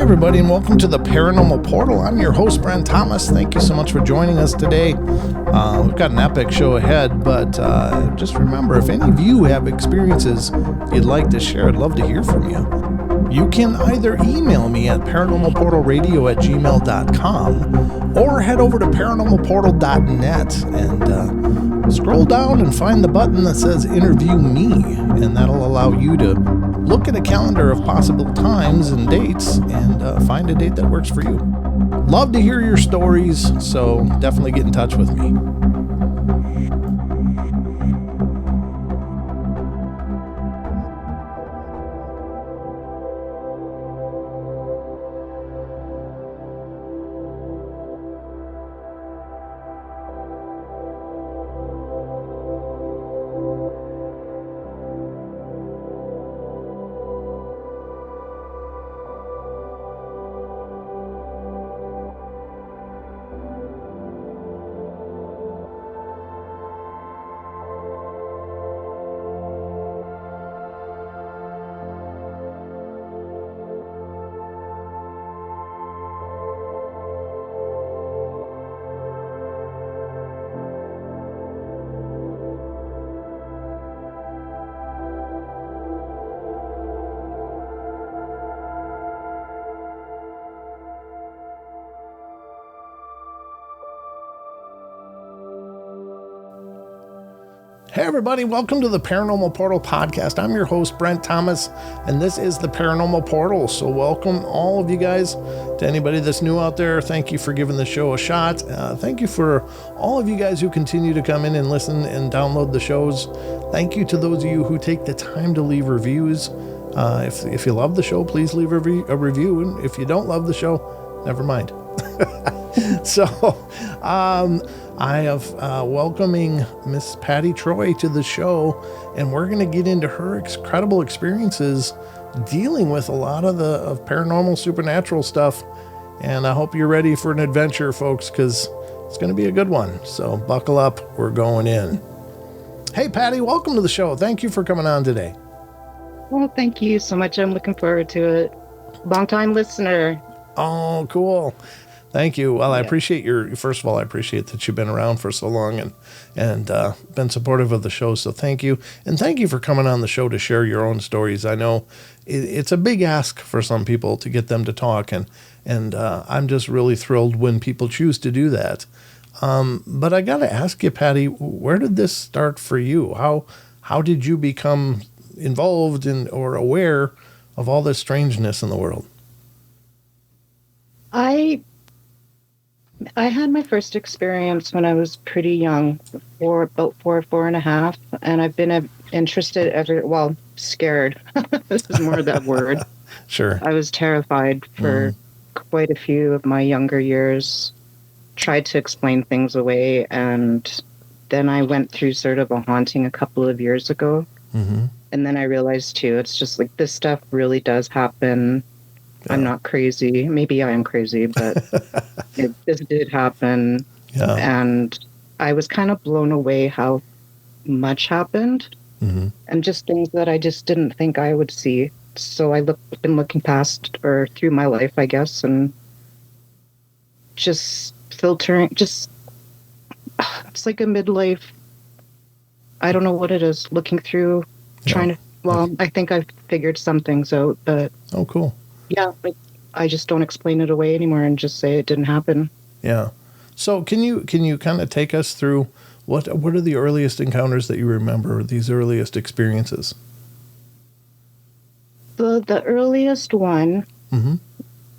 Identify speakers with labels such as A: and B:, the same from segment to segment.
A: everybody, and welcome to the Paranormal Portal. I'm your host, Brent Thomas. Thank you so much for joining us today. We've got an epic show ahead, but just remember, if any of you have experiences you'd like to share, I'd love to hear from you. You can either email me at paranormalportalradio@gmail.com or head over to paranormalportal.net and scroll down and find the button that says Interview Me, and that'll allow you to look at a calendar of possible times and dates and find a date that works for you. Love to hear your stories, so definitely get in touch with me. Hey everybody, welcome to the Paranormal Portal podcast. I'm your host, Brent Thomas, and this is the Paranormal Portal. So welcome all of you guys. To anybody that's new out there, thank you for giving the show a shot. Thank you for all of you guys who continue to come in and listen and download the shows. Thank you to those of you who take the time to leave reviews. If you love the show, please leave a review. And if you don't love the show, never mind. So, I have welcoming Miss Patti Troy to the show, and we're going to get into her incredible experiences dealing with a lot of the paranormal, supernatural stuff. And I hope you're ready for an adventure, folks, because it's going to be a good one. So buckle up. We're going in. Hey, Patti, welcome to the show. Thank you for coming on today.
B: Well, thank you so much. I'm looking forward to it. Long-time listener.
A: Oh, cool. Thank you. Well, I appreciate first of all, I appreciate that you've been around for so long and been supportive of the show. So thank you. And thank you for coming on the show to share your own stories. I know it's a big ask for some people to get them to talk. And I'm just really thrilled when people choose to do that. But I got to ask you, Patti, where did this start for you? How did you become involved in or aware of all this strangeness in the world?
B: I had my first experience when I was pretty young, about four and a half, and I've been interested scared. This is more that word.
A: Sure.
B: I was terrified for quite a few of my younger years, tried to explain things away, and then I went through sort of a haunting a couple of years ago. Mm-hmm. And then I realized too, it's just like this stuff really does happen. Yeah. I'm not crazy. Maybe I am crazy, but this did happen. Yeah. And I was kind of blown away how much happened, and just things that I just didn't think I would see. So I've been looking past or through my life, I guess, and just filtering, it's like a midlife. I don't know what it is, looking through, trying to, I think I've figured some things out, but.
A: Oh, cool.
B: Yeah, but I just don't explain it away anymore and just say it didn't happen.
A: Yeah. So can you kind of take us through what are the earliest encounters that you remember, these earliest experiences?
B: The earliest one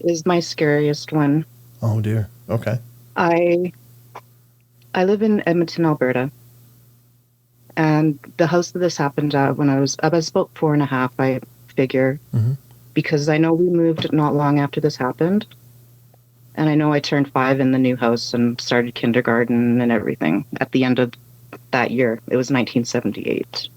B: is my scariest one.
A: Oh dear. Okay.
B: I live in Edmonton, Alberta. And the house that this happened at when I was about 4.5, I figure. Because I know we moved not long after this happened. And I know I turned 5 in the new house and started kindergarten and everything at the end of that year. It was 1978.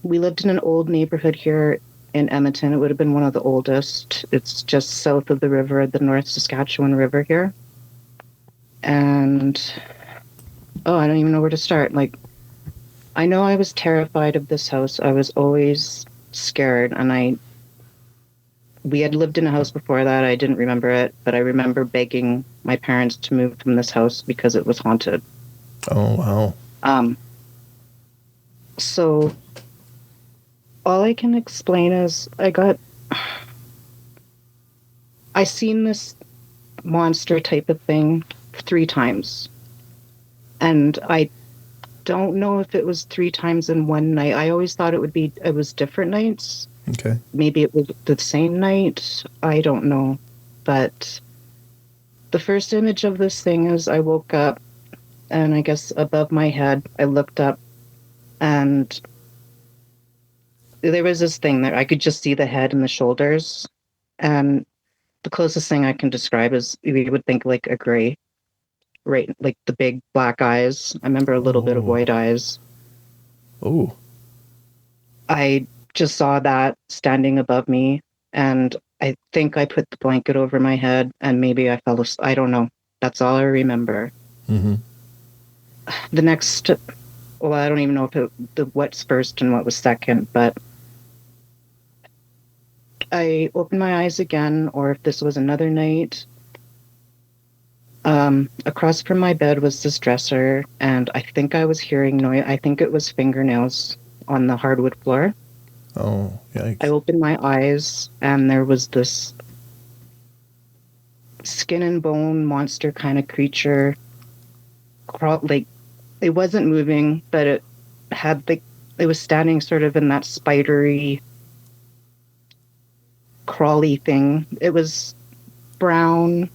B: We lived in an old neighborhood here in Edmonton. It would have been one of the oldest. It's just south of the river, the North Saskatchewan River here. And, I don't even know where to start. Like, I know I was terrified of this house. I was always scared, and we had lived in a house before that. I didn't remember it, but I remember begging my parents to move from this house because it was haunted.
A: Oh, wow.
B: So all I can explain is I seen this monster type of thing 3 times. And I don't know if it was 3 times in one night. I always thought it was different nights.
A: Okay.
B: Maybe it was the same night. I don't know. But the first image of this thing is I woke up, and I guess above my head, I looked up, and there was this thing that I could just see the head and the shoulders. And the closest thing I can describe is you would think like a gray, right? Like the big black eyes. I remember a little bit of white eyes.
A: Oh.
B: I just saw that standing above me, and I think I put the blanket over my head, and maybe I fell asleep. I don't know. That's all I remember.
A: Mm-hmm.
B: The next, well, I don't even know if what's first and what was second, but I opened my eyes again, or if this was another night. Across from my bed was this dresser, and I think I was hearing noise. I think it was fingernails on the hardwood floor.
A: Oh, yikes.
B: I opened my eyes, and there was this skin and bone monster kind of creature. Like, it wasn't moving, but it was standing sort of in that spidery, crawly thing. It was brown.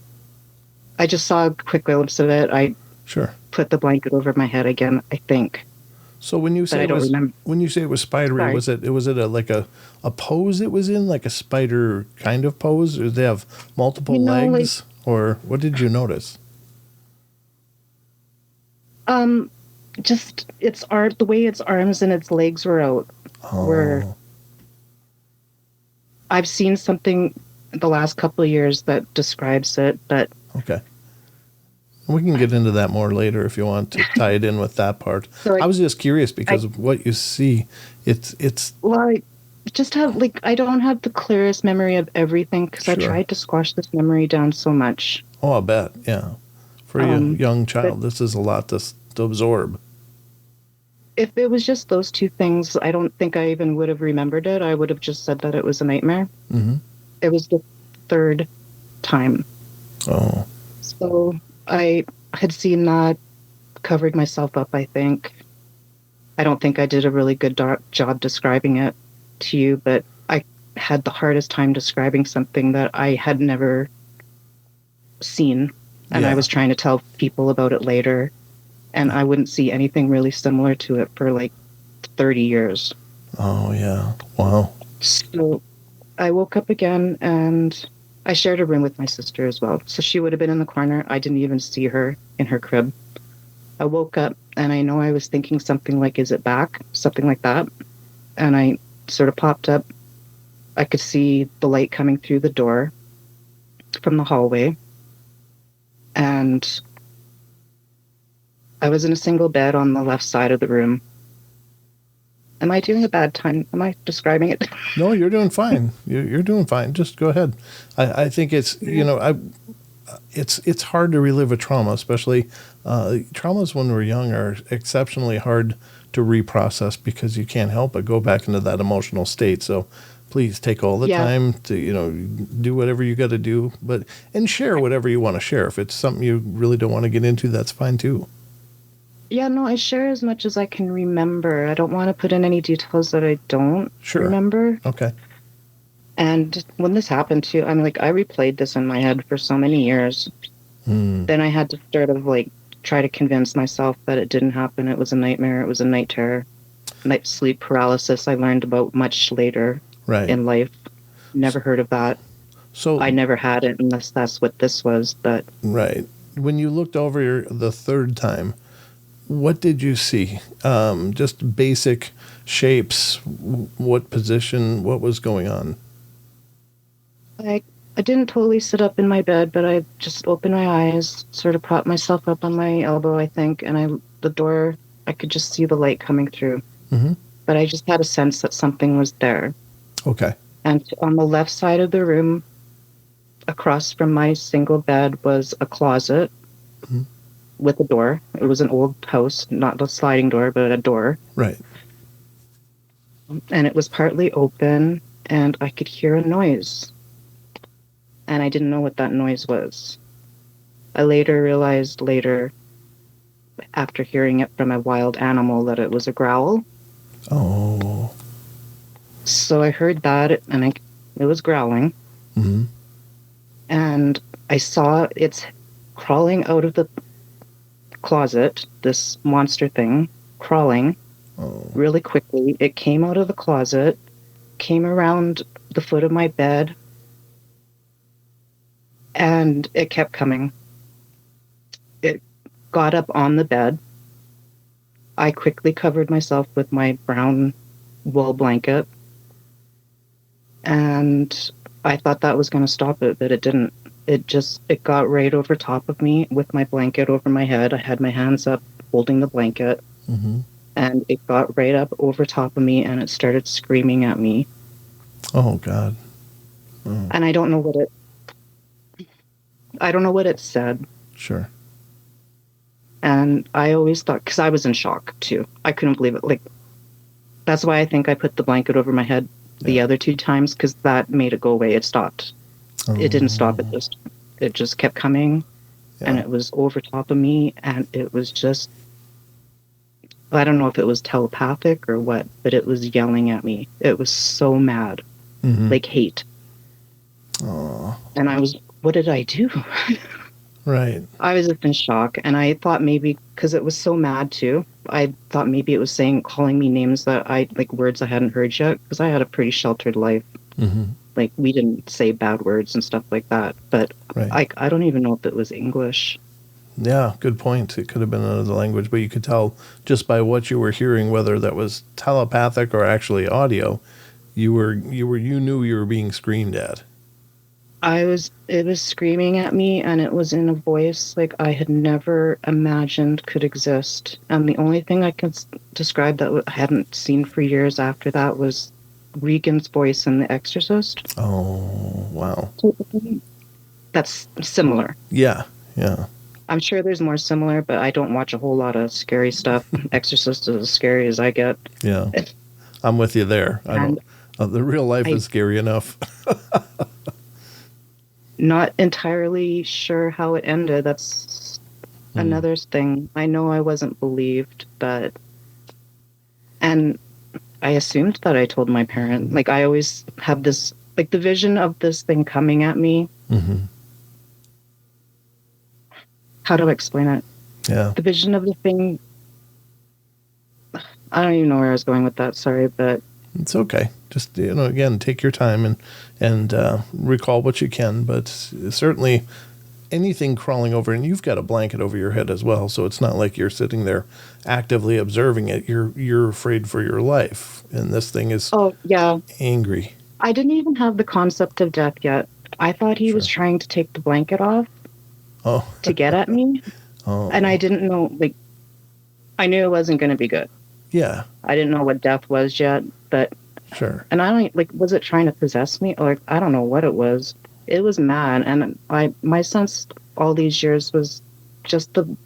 B: I just saw a quick glimpse of it. I put the blanket over my head again, I think.
A: So when you say it was spidery, was it a pose it was in, like a spider kind of pose, or they have multiple legs, or what did you notice?
B: Just the way its arms and its legs were out.
A: Oh.
B: I've seen something the last couple of years that describes it, but
A: okay. We can get into that more later if you want to tie it in with that part. So I was just curious because of what you see. It's.
B: Well, I just have I don't have the clearest memory of everything because I tried to squash this memory down so much.
A: Oh, I bet. Yeah. For a young child, this is a lot to absorb.
B: If it was just those 2 things, I don't think I even would have remembered it. I would have just said that it was a nightmare.
A: Mm-hmm.
B: It was the 3rd time.
A: Oh.
B: So I had seen that, covered myself up, I think. I don't think I did a really good job describing it to you, but I had the hardest time describing something that I had never seen. And I was trying to tell people about it later, and I wouldn't see anything really similar to it for 30 years.
A: Oh, yeah. Wow.
B: So I woke up again, and I shared a room with my sister as well. So she would have been in the corner. I didn't even see her in her crib. I woke up, and I know I was thinking something like, is it back? Something like that. And I sort of popped up. I could see the light coming through the door from the hallway. And I was in a single bed on the left side of the room. Am I doing a bad time? Am I describing it?
A: No, you're doing fine. You're doing fine. Just go ahead. I think it's, it's hard to relive a trauma, especially traumas when we're young are exceptionally hard to reprocess because you can't help but go back into that emotional state. So please take all the time to, do whatever you got to do, and share whatever you want to share. If it's something you really don't want to get into, that's fine too.
B: Yeah, no, I share as much as I can remember. I don't want to put in any details that I don't remember.
A: Okay.
B: And when this happened to, I replayed this in my head for so many years. Then I had to sort of try to convince myself that it didn't happen. It was a nightmare. It was a night terror. Night sleep paralysis I learned about much later in life. Never heard of that. So I never had it unless that's what this was. But
A: right. When you looked over the 3rd time, what did you see? Just basic shapes, what position, what was going on?
B: I didn't totally sit up in my bed, but I just opened my eyes, sort of propped myself up on my elbow, I think, and the door, I could just see the light coming through. Mm-hmm. But I just had a sense that something was there.
A: Okay.
B: And on the left side of the room, across from my single bed, was a closet with a door. It was an old house, not a sliding door, but a door.
A: Right.
B: And it was partly open, and I could hear a noise. And I didn't know what that noise was. I realized after hearing it from a wild animal, that it was a growl.
A: Oh.
B: So I heard that, and it was growling.
A: Mm-hmm.
B: And I saw it's crawling out of the closet, this monster thing, crawling really quickly. It came out of the closet, came around the foot of my bed, and it kept coming. It got up on the bed. I quickly covered myself with my brown wool blanket, and I thought that was going to stop it, but it didn't. It got right over top of me with my blanket over my head. I had my hands up holding the blanket, and it got right up over top of me, and it started screaming at me.
A: Oh, God. Oh.
B: And I don't know what it said.
A: Sure.
B: And I always thought, because I was in shock too. I couldn't believe it. Like, that's why I think I put the blanket over my head the other 2 times, because that made it go away. It stopped. It didn't stop. It just kept coming, and it was over top of me, and it was just, I don't know if it was telepathic or what, but it was yelling at me. It was so mad, like hate. And I was, what did I do?
A: Right.
B: I was just in shock, and I thought maybe, because it was so mad too, I thought maybe it was calling me names that words I hadn't heard yet, because I had a pretty sheltered life. Like, we didn't say bad words and stuff like that, but I don't even know if it was English.
A: Yeah, good point. It could have been another language, but you could tell just by what you were hearing whether that was telepathic or actually audio. You knew you were being screamed at.
B: It was screaming at me, and it was in a voice like I had never imagined could exist. And the only thing I could describe that I hadn't seen for years after that was Regan's voice in The Exorcist.
A: Oh, wow.
B: That's similar.
A: Yeah, yeah.
B: I'm sure there's more similar, but I don't watch a whole lot of scary stuff. Exorcist is as scary as I get.
A: Yeah, I'm with you there. The real life is scary enough.
B: Not entirely sure how it ended. That's another thing. I know I wasn't believed, and I assumed that I told my parent. Like, I always have this, like, the vision of this thing coming at me. How do I explain it?
A: Yeah.
B: The vision of the thing. I don't even know where I was going with that. Sorry, but
A: it's okay. Just, again, take your time and recall what you can. But certainly anything crawling over, and you've got a blanket over your head as well, so it's not like you're sitting there actively observing it. You're afraid for your life, and this thing is angry.
B: I didn't even have the concept of death yet. I thought he was trying to take the blanket off to get at me. And I didn't know, like, I knew it wasn't going to be good.
A: Yeah.
B: I didn't know what death was yet, but
A: sure.
B: And I don't, like, was it trying to possess me? Or I don't know what it was. It was mad, and my sense all these years was just the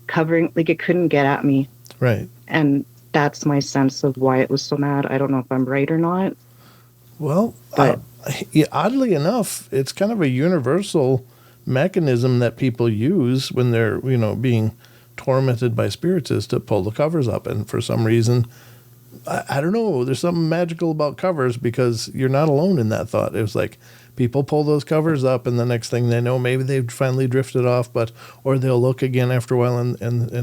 B: covering, like, it couldn't get at me.
A: Right.
B: And that's my sense of why it was so mad. I don't know if I'm right or not.
A: Well, oddly enough, it's kind of a universal mechanism that people use when they're, being tormented by spirits, is to pull the covers up. And for some reason, I don't know, there's something magical about covers, because you're not alone in that thought. It was like people pull those covers up, and the next thing they know, maybe they've finally drifted off, or they'll look again after a while and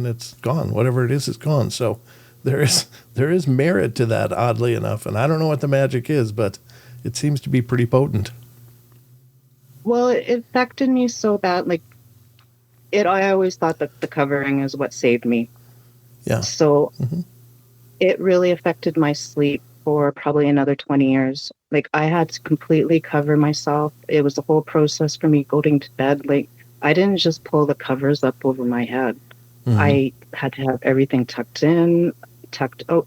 A: it's gone. Whatever it is, it's gone. So there is merit to that, oddly enough. And I don't know what the magic is, but it seems to be pretty potent.
B: Well, it affected me so bad. Like, I always thought that the covering is what saved me.
A: Yeah.
B: So it really affected my sleep for probably another 20 years. Like, I had to completely cover myself. It was a whole process for me going to bed. Like, I didn't just pull the covers up over my head. I had to have everything tucked in,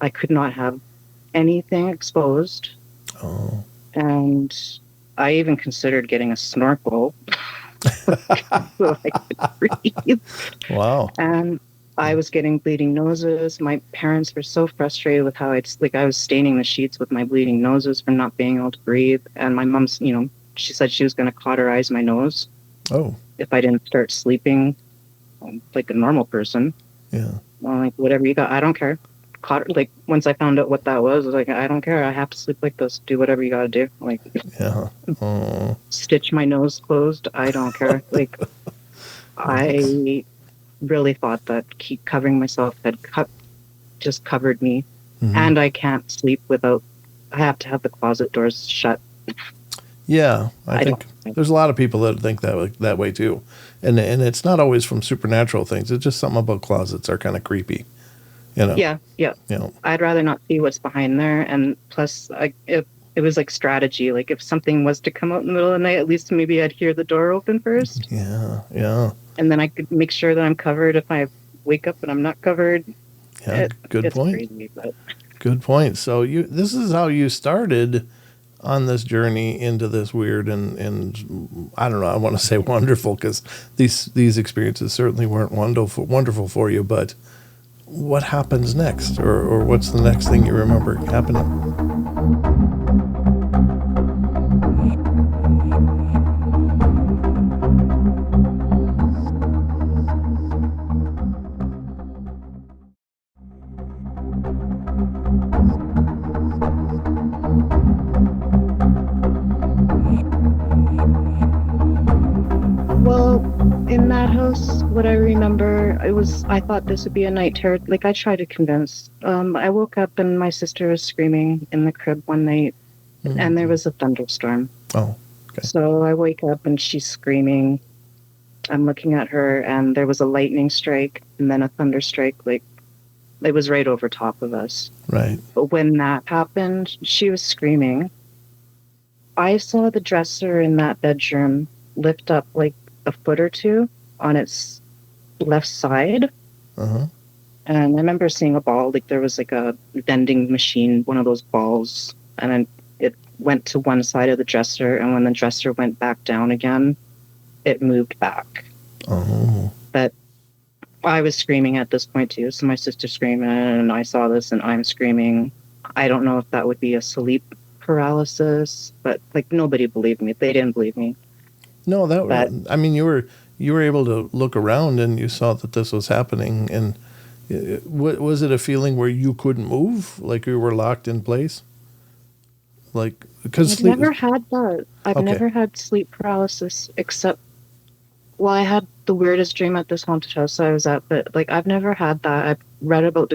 B: I could not have anything exposed. And I even considered getting a snorkel so I could breathe.
A: Wow.
B: And I was getting bleeding noses. My parents were so frustrated with how I was staining the sheets with my bleeding noses from not being able to breathe. And my mom's, she said she was going to cauterize my nose.
A: Oh.
B: If I didn't start sleeping like a normal person.
A: Yeah.
B: Well, like, whatever you got, I don't care. Once I found out what that was, I was like, I don't care. I have to sleep like this. Do whatever you got to do. Like,
A: Yeah. Oh.
B: stitch my nose closed. I don't care. Like, I really thought that keep covering myself had just covered me.
A: Mm-hmm.
B: And I can't sleep I have to have the closet doors shut.
A: Yeah, I think there's a lot of people that think that way too, and it's not always from supernatural things. It's just something about closets are kind of creepy,
B: Yeah. I'd rather not see what's behind there, and plus, it was like strategy. Like if something was to come out in the middle of the night, at least maybe I'd hear the door open first.
A: Yeah.
B: And then I could make sure that I'm covered if I wake up and I'm not covered.
A: Yeah, good point.
B: Crazy, but.
A: Good point. So this is how you started on this journey into this weird and I don't know, I want to say wonderful, because these experiences certainly weren't wonderful for you, but what happens next, or what's the next thing you remember happening?
B: Well, in that house, what I remember, I thought this would be a night terror. Like, I tried to convince. I woke up and my sister was screaming in the crib one night, and there was a thunderstorm.
A: Oh, okay.
B: So I wake up and she's screaming. I'm looking at her, and there was a lightning strike and then a thunder strike. Like, it was right over top of us.
A: Right.
B: But when that happened, she was screaming. I saw the dresser in that bedroom lift up like a foot or two on its left side.
A: Uh-huh.
B: And I remember seeing a ball, like there was like a vending machine, one of those balls, and then it went to one side of the dresser, and when the dresser went back down again, it moved back.
A: Oh.
B: But I was screaming at this point too, so my sister's screaming, and I saw this, and I'm screaming. I don't know if that would be a sleep paralysis, but like nobody believed me. They didn't believe me.
A: No, I mean, you were able to look around and you saw that this was happening. And was it a feeling where you couldn't move, like you were locked in place? Like, because
B: I've never had that. I've never had sleep paralysis, except, well, I had the weirdest dream at this haunted house I was at, but like I've never had that. I've read about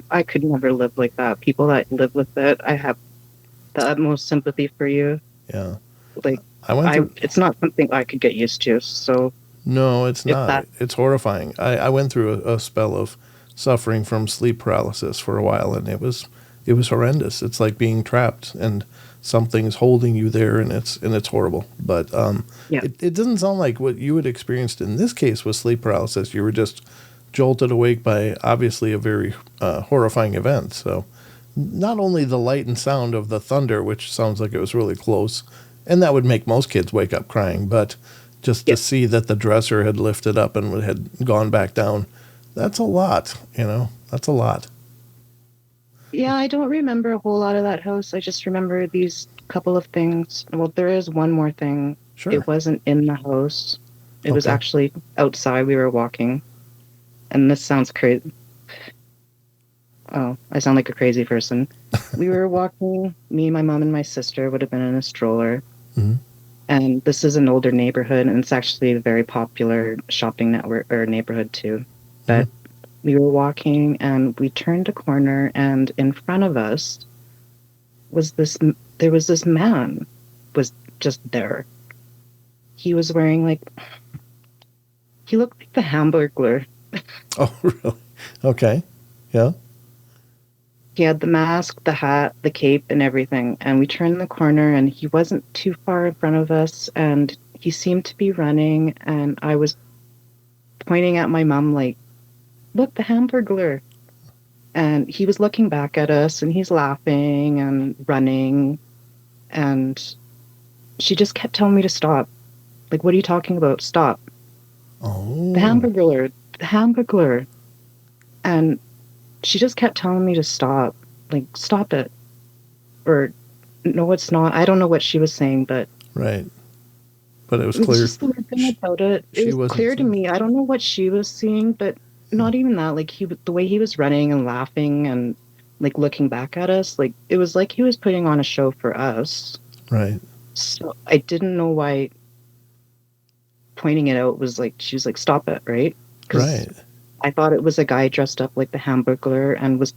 B: I could never live like that. People that live with it, I have the utmost sympathy for you.
A: Yeah.
B: Like, it's not something I could get used to. So
A: no, it's not. It's horrifying. I went through a spell of suffering from sleep paralysis for a while, and it was horrendous. It's like being trapped and something's holding you there, and it's horrible. But it doesn't sound like what you had experienced in this case was sleep paralysis. You were just jolted awake by obviously a very horrifying event. So not only the light and sound of the thunder, which sounds like it was really close, and that would make most kids wake up crying, but just to see that the dresser had lifted up and had gone back down, that's a lot, that's a lot.
B: Yeah, I don't remember a whole lot of that house. I just remember these couple of things. Well, there is one more thing.
A: Sure.
B: It wasn't in the house. It was actually outside. We were walking. And this sounds crazy. Oh, I sound like a crazy person. We were walking. Me, my mom, and my sister would have been in a stroller.
A: Mm-hmm.
B: And this is an older neighborhood, and it's actually a very popular shopping network or neighborhood too. But we were walking, and we turned a corner, and in front of us was this man was just there. He was wearing he looked like the Hamburglar.
A: Oh, really? Okay. Yeah.
B: He had the mask, the hat, the cape, and everything. And we turned the corner, and he wasn't too far in front of us, and he seemed to be running, and I was pointing at my mom like, look, the Hamburglar. And he was looking back at us, and he's laughing and running. And she just kept telling me to stop. Like, what are you talking about? Stop.
A: Oh.
B: The Hamburglar. The Hamburglar. And she just kept telling me to stop. Like, stop it. Or, no, it's not. I don't know what she was saying, but...
A: Right. But it was
B: It's
A: clear.
B: just the weird thing about it. It
A: She
B: was
A: wasn't
B: clear to
A: seeing.
B: me. I don't know what she was seeing, but not even that. Like, the way he was running and laughing and, like, looking back at us, like, it was like he was putting on a show for us.
A: Right.
B: So I didn't know why pointing it out was like, she was like, stop it, right? Because
A: Right.
B: I thought it was a guy dressed up like the Hamburglar and was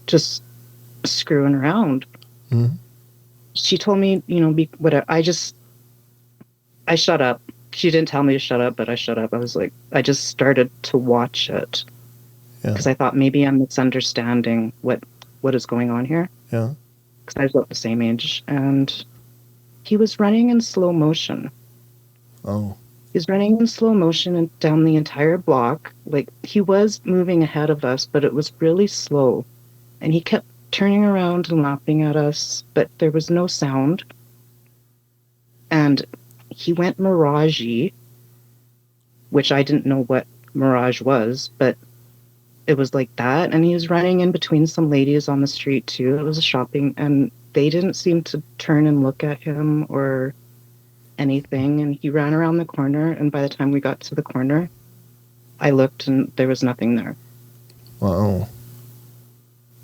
B: just screwing around.
A: Mm-hmm.
B: She told me, whatever. I shut up. She didn't tell me to shut up, but I shut up. I was like, I just started to watch it because I thought maybe I'm misunderstanding what is going on here.
A: Yeah.
B: Because I was about the same age, and he was running in slow motion.
A: Oh.
B: He was running in slow motion and down the entire block. Like, he was moving ahead of us, but it was really slow. And he kept turning around and laughing at us, but there was no sound. And he went mirage-y, which I didn't know what mirage was, but it was like that. And he was running in between some ladies on the street, too. It was a shopping, and they didn't seem to turn and look at him or anything. And he ran around the corner, and by the time we got to the corner, I looked and there was nothing there.
A: Wow.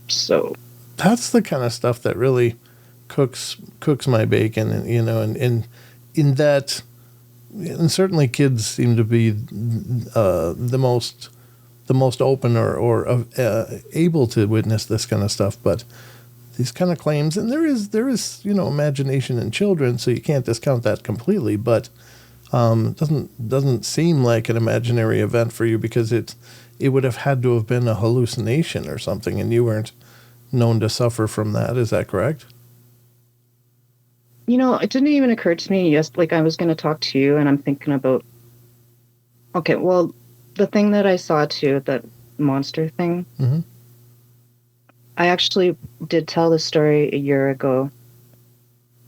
B: So
A: that's the kind of stuff that really cooks my bacon, and and in that, and certainly kids seem to be the most open or able to witness this kind of stuff. But these kind of claims, and there is imagination in children, so you can't discount that completely. But doesn't seem like an imaginary event for you, because it would have had to have been a hallucination or something, and you weren't known to suffer from that. Is that correct?
B: It didn't even occur to me. Yes, like, I was going to talk to you, and I'm thinking about. Okay, well, the thing that I saw too, that monster thing.
A: Mm-hmm.
B: I actually did tell the story a year ago,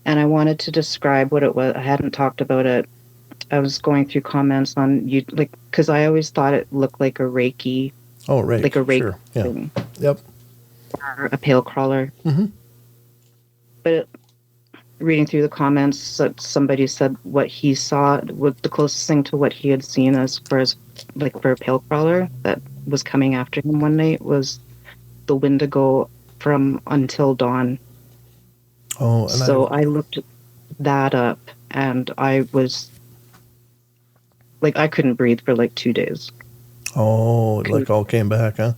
B: and I wanted to describe what it was. I hadn't talked about it. I was going through comments on you, like, because I always thought it looked like a Reiki.
A: Oh, right.
B: Like a Reiki
A: sure. Yeah.
B: thing.
A: Yep.
B: Or a pale crawler.
A: Mm-hmm.
B: But reading through the comments, somebody said what he saw, was the closest thing to what he had seen as far as, like, for a pale crawler that was coming after him one night was the Wendigo from Until Dawn.
A: Oh, and
B: so I looked that up, and I was like, I couldn't breathe for like 2 days.
A: Oh, it like all came back, huh?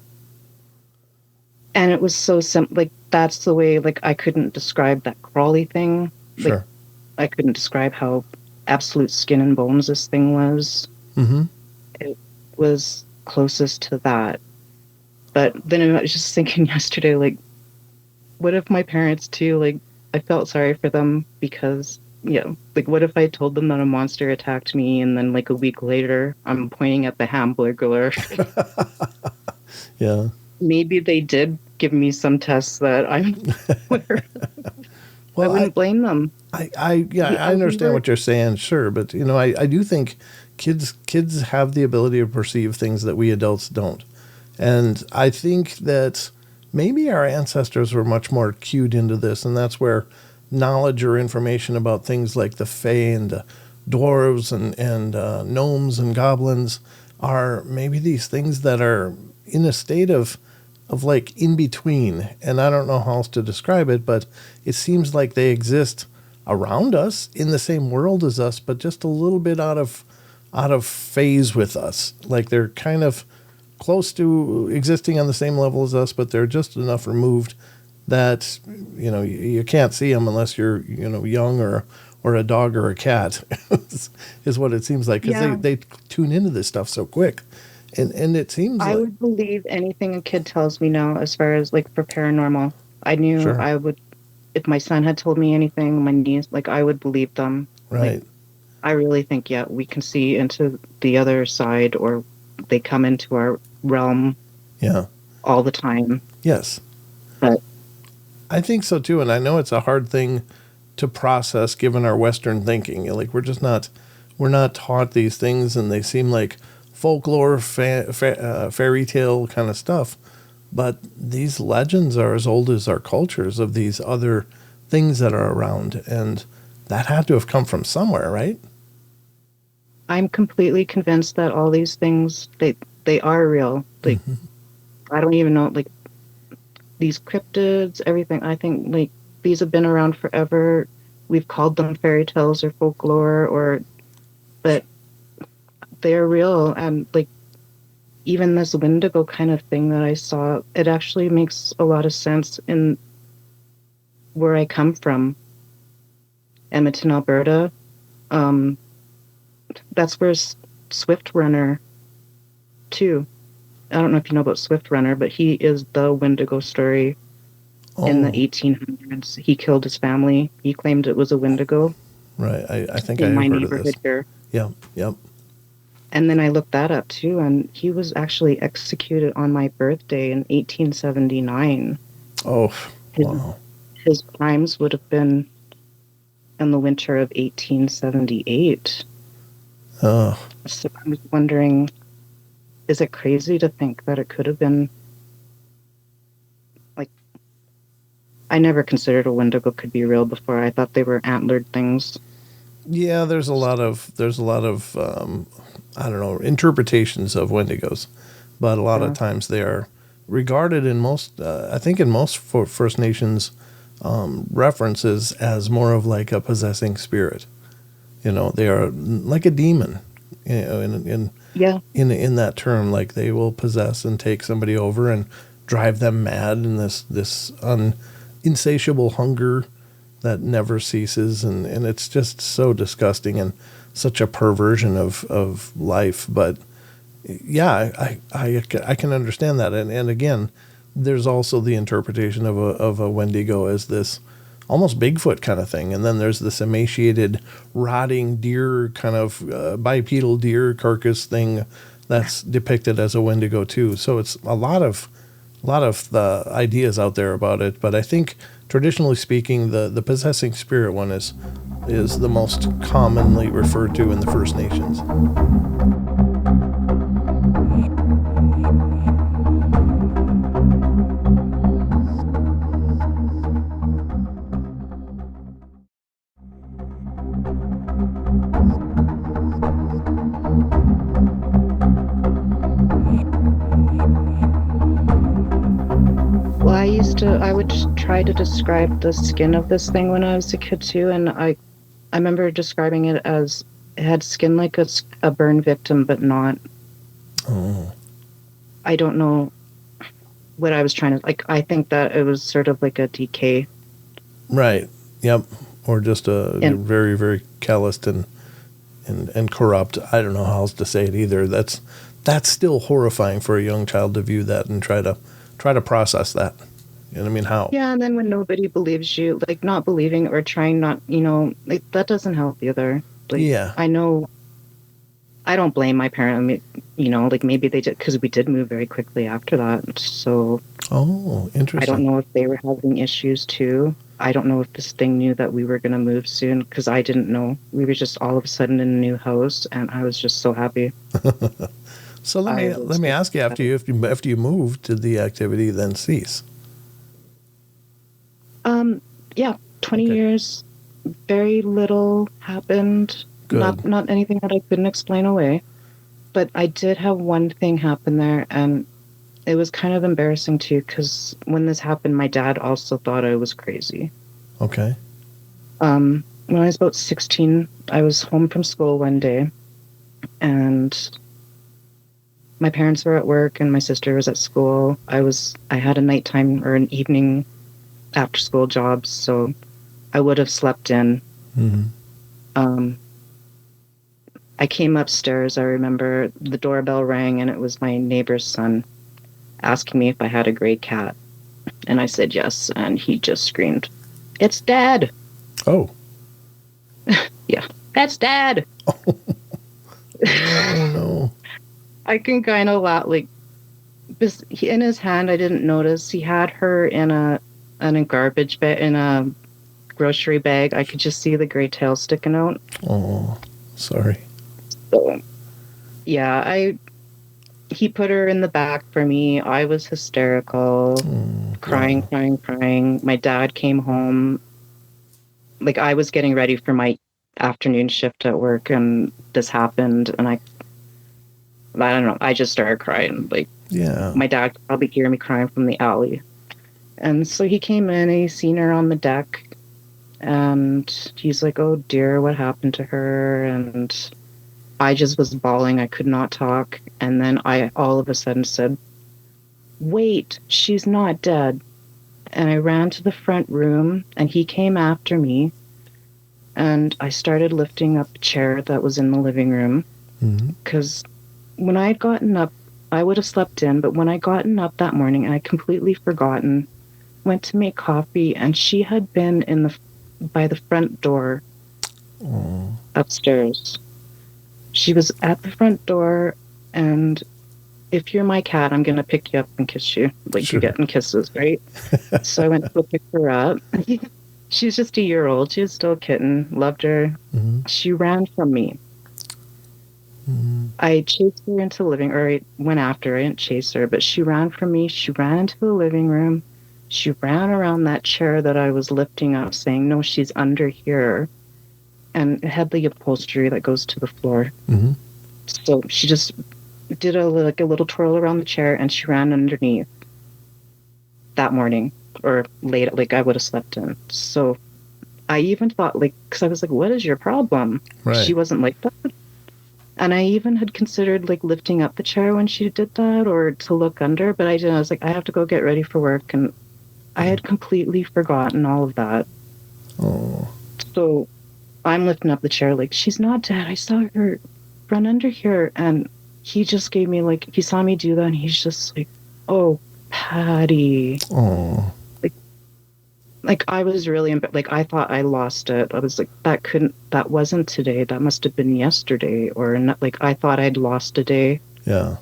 B: And it was so simple. Like, that's the way, like, I couldn't describe that crawly thing.
A: Sure.
B: Like, I couldn't describe how absolute skin and bones this thing was.
A: Mm-hmm.
B: It was closest to that. But then I was just thinking yesterday, like, what if my parents too, like, I felt sorry for them because, like, what if I told them that a monster attacked me, and then, like, a week later, I'm pointing at the Hamburglar?
A: Yeah.
B: Maybe they did give me some tests that I'm aware of. Well, I wouldn't blame them.
A: I understand what you're saying, sure, but I do think kids have the ability to perceive things that we adults don't, and I think that maybe our ancestors were much more cued into this, and that's where knowledge or information about things like the Fae and dwarves and gnomes and goblins are maybe these things that are in a state of like in between, and I don't know how else to describe it, but it seems like they exist around us in the same world as us, but just a little bit out of phase with us. Like they're kind of close to existing on the same level as us, but they're just enough removed that you can't see them unless you're young or a dog or a cat is what it seems like, because they tune into this stuff so quick. And it seems
B: I would believe anything a kid tells me now as far as, like, for paranormal. I knew sure. I would, if my son had told me anything, my niece, like, I would believe them.
A: Right.
B: Like, I really think, we can see into the other side, or they come into our realm all the time.
A: Yes.
B: But
A: I think so too, and I know it's a hard thing to process given our Western thinking. Like we're not taught these things, and they seem like folklore, fairy tale kind of stuff. But these legends are as old as our cultures of these other things that are around, and that had to have come from somewhere, right?
B: I'm completely convinced that all these things, they are real. Like, I don't even know, like, these cryptids, everything. I think, like, these have been around forever. We've called them fairy tales or folklore, but they're real. And, like, even this Wendigo kind of thing that I saw, it actually makes a lot of sense in where I come from, Edmonton, Alberta. That's where Swift Runner, too. I don't know if you know about Swift Runner, but he is the Wendigo story in the 1800s. He killed his family. He claimed it was a Wendigo.
A: Right. I think
B: in
A: I
B: my
A: have heard of this.
B: neighborhood here.
A: Yep.
B: And then I looked that up too, and he was actually executed on my birthday in 1879.
A: Oh, wow.
B: His crimes would have been in the winter of 1878.
A: Oh.
B: So I was wondering, is it crazy to think that it could have been, like, I never considered a Wendigo could be real before. I thought they were antlered things.
A: Yeah, there's a lot of I don't know, interpretations of Wendigos, but a lot of times they are regarded in most, I think in most First Nations references as more of like a possessing spirit. You know, they are like a demon. You know, in that term, like they will possess and take somebody over and drive them mad in this insatiable hunger that never ceases, and it's just so disgusting and such a perversion of life. But yeah, I can understand that, and again, there's also the interpretation of a Wendigo as this almost Bigfoot kind of thing, and then there's this emaciated, rotting deer kind of bipedal deer carcass thing that's depicted as a Wendigo too. So it's a lot of the ideas out there about it, but I think traditionally speaking, the possessing spirit one is the most commonly referred to in the First Nations.
B: I would just try to describe the skin of this thing when I was a kid too, and I remember describing it as it had skin like a burn victim, but not.
A: Oh.
B: I don't know what I was trying to, like, I think that it was sort of like a decay.
A: Right. Yep. Or just very, very calloused and corrupt. I don't know how else to say it either. That's still horrifying for a young child to view that and try to process that. You know what I mean? How?
B: Yeah, and then when nobody believes you, like not believing or trying not, like that doesn't help either. Like,
A: yeah.
B: I know. I don't blame my parents. Like maybe they did, because we did move very quickly after that. So.
A: Oh, interesting.
B: I don't know if they were having issues too. I don't know if this thing knew that we were going to move soon, because I didn't know. We were just all of a sudden in a new house, and I was just so happy.
A: So let me ask you, after you moved, did the activity then cease?
B: Yeah, 20 years, very little happened.
A: Good.
B: Not anything that I couldn't explain away. But I did have one thing happen there, and it was kind of embarrassing too, because when this happened, my dad also thought I was crazy.
A: Okay.
B: When I was about 16, I was home from school one day, and my parents were at work and my sister was at school. I had a nighttime or an evening after school job, so I would have slept in.
A: Mm-hmm.
B: I came upstairs. I remember the doorbell rang, and it was my neighbor's son asking me if I had a gray cat. And I said yes, and he just screamed, "It's Dad!"
A: Oh.
B: Yeah, that's Dad!
A: Oh, no.
B: I can kind of laugh, like, in his hand, I didn't notice, he had her in a garbage bag, in a grocery bag. I could just see the gray tail sticking out.
A: Oh, sorry.
B: So, yeah, he put her in the back for me. I was hysterical, crying,
A: wow.
B: crying, crying. My dad came home. Like, I was getting ready for my afternoon shift at work, and this happened, and I don't know, I just started crying. Like,
A: Yeah.
B: my dad could probably hear me crying from the alley. And so he came in and he seen her on the deck, and he's like, oh dear, what happened to her? And I just was bawling. I could not talk. And then I all of a sudden said, wait, she's not dead. And I ran to the front room, and he came after me, and I started lifting up a chair that was in the living room. Because when I had gotten up, I would have slept in, but when I gotten up that morning, I had completely forgotten, went to make coffee, and she had been by the front door upstairs. She was at the front door, and if you're my cat, I'm going to pick you up and kiss you. Like,
A: Sure.
B: you're getting kisses, right? So I went to go pick her up. She's just a year old. She was still a kitten. Loved her. She ran from me. I chased her into the living room, or I went after her. I didn't chase her, but she ran from me. She ran into the living room. She ran around that chair that I was lifting up, saying, no, she's under here. And it had the upholstery that goes to the floor. So she just did a little twirl around the chair, and she ran underneath that morning, or late, like I would have slept in. So I even thought, like, because I was like, what is your problem?
A: Right.
B: She wasn't like that. And I even had considered, like, lifting up the chair when she did that, or to look under, but I didn't. I was like, I have to go get ready for work, and I had completely forgotten all of that.
A: Oh.
B: So I'm lifting up the chair, like, she's not dead. I saw her run under here. And he just gave me, like, he saw me do that, and he's just like, oh, Patti.
A: Oh.
B: Like, I was really, like, I thought I lost it. I was like, that wasn't today. That must have been yesterday. Or not, like, I thought I'd lost a day.
A: Yeah.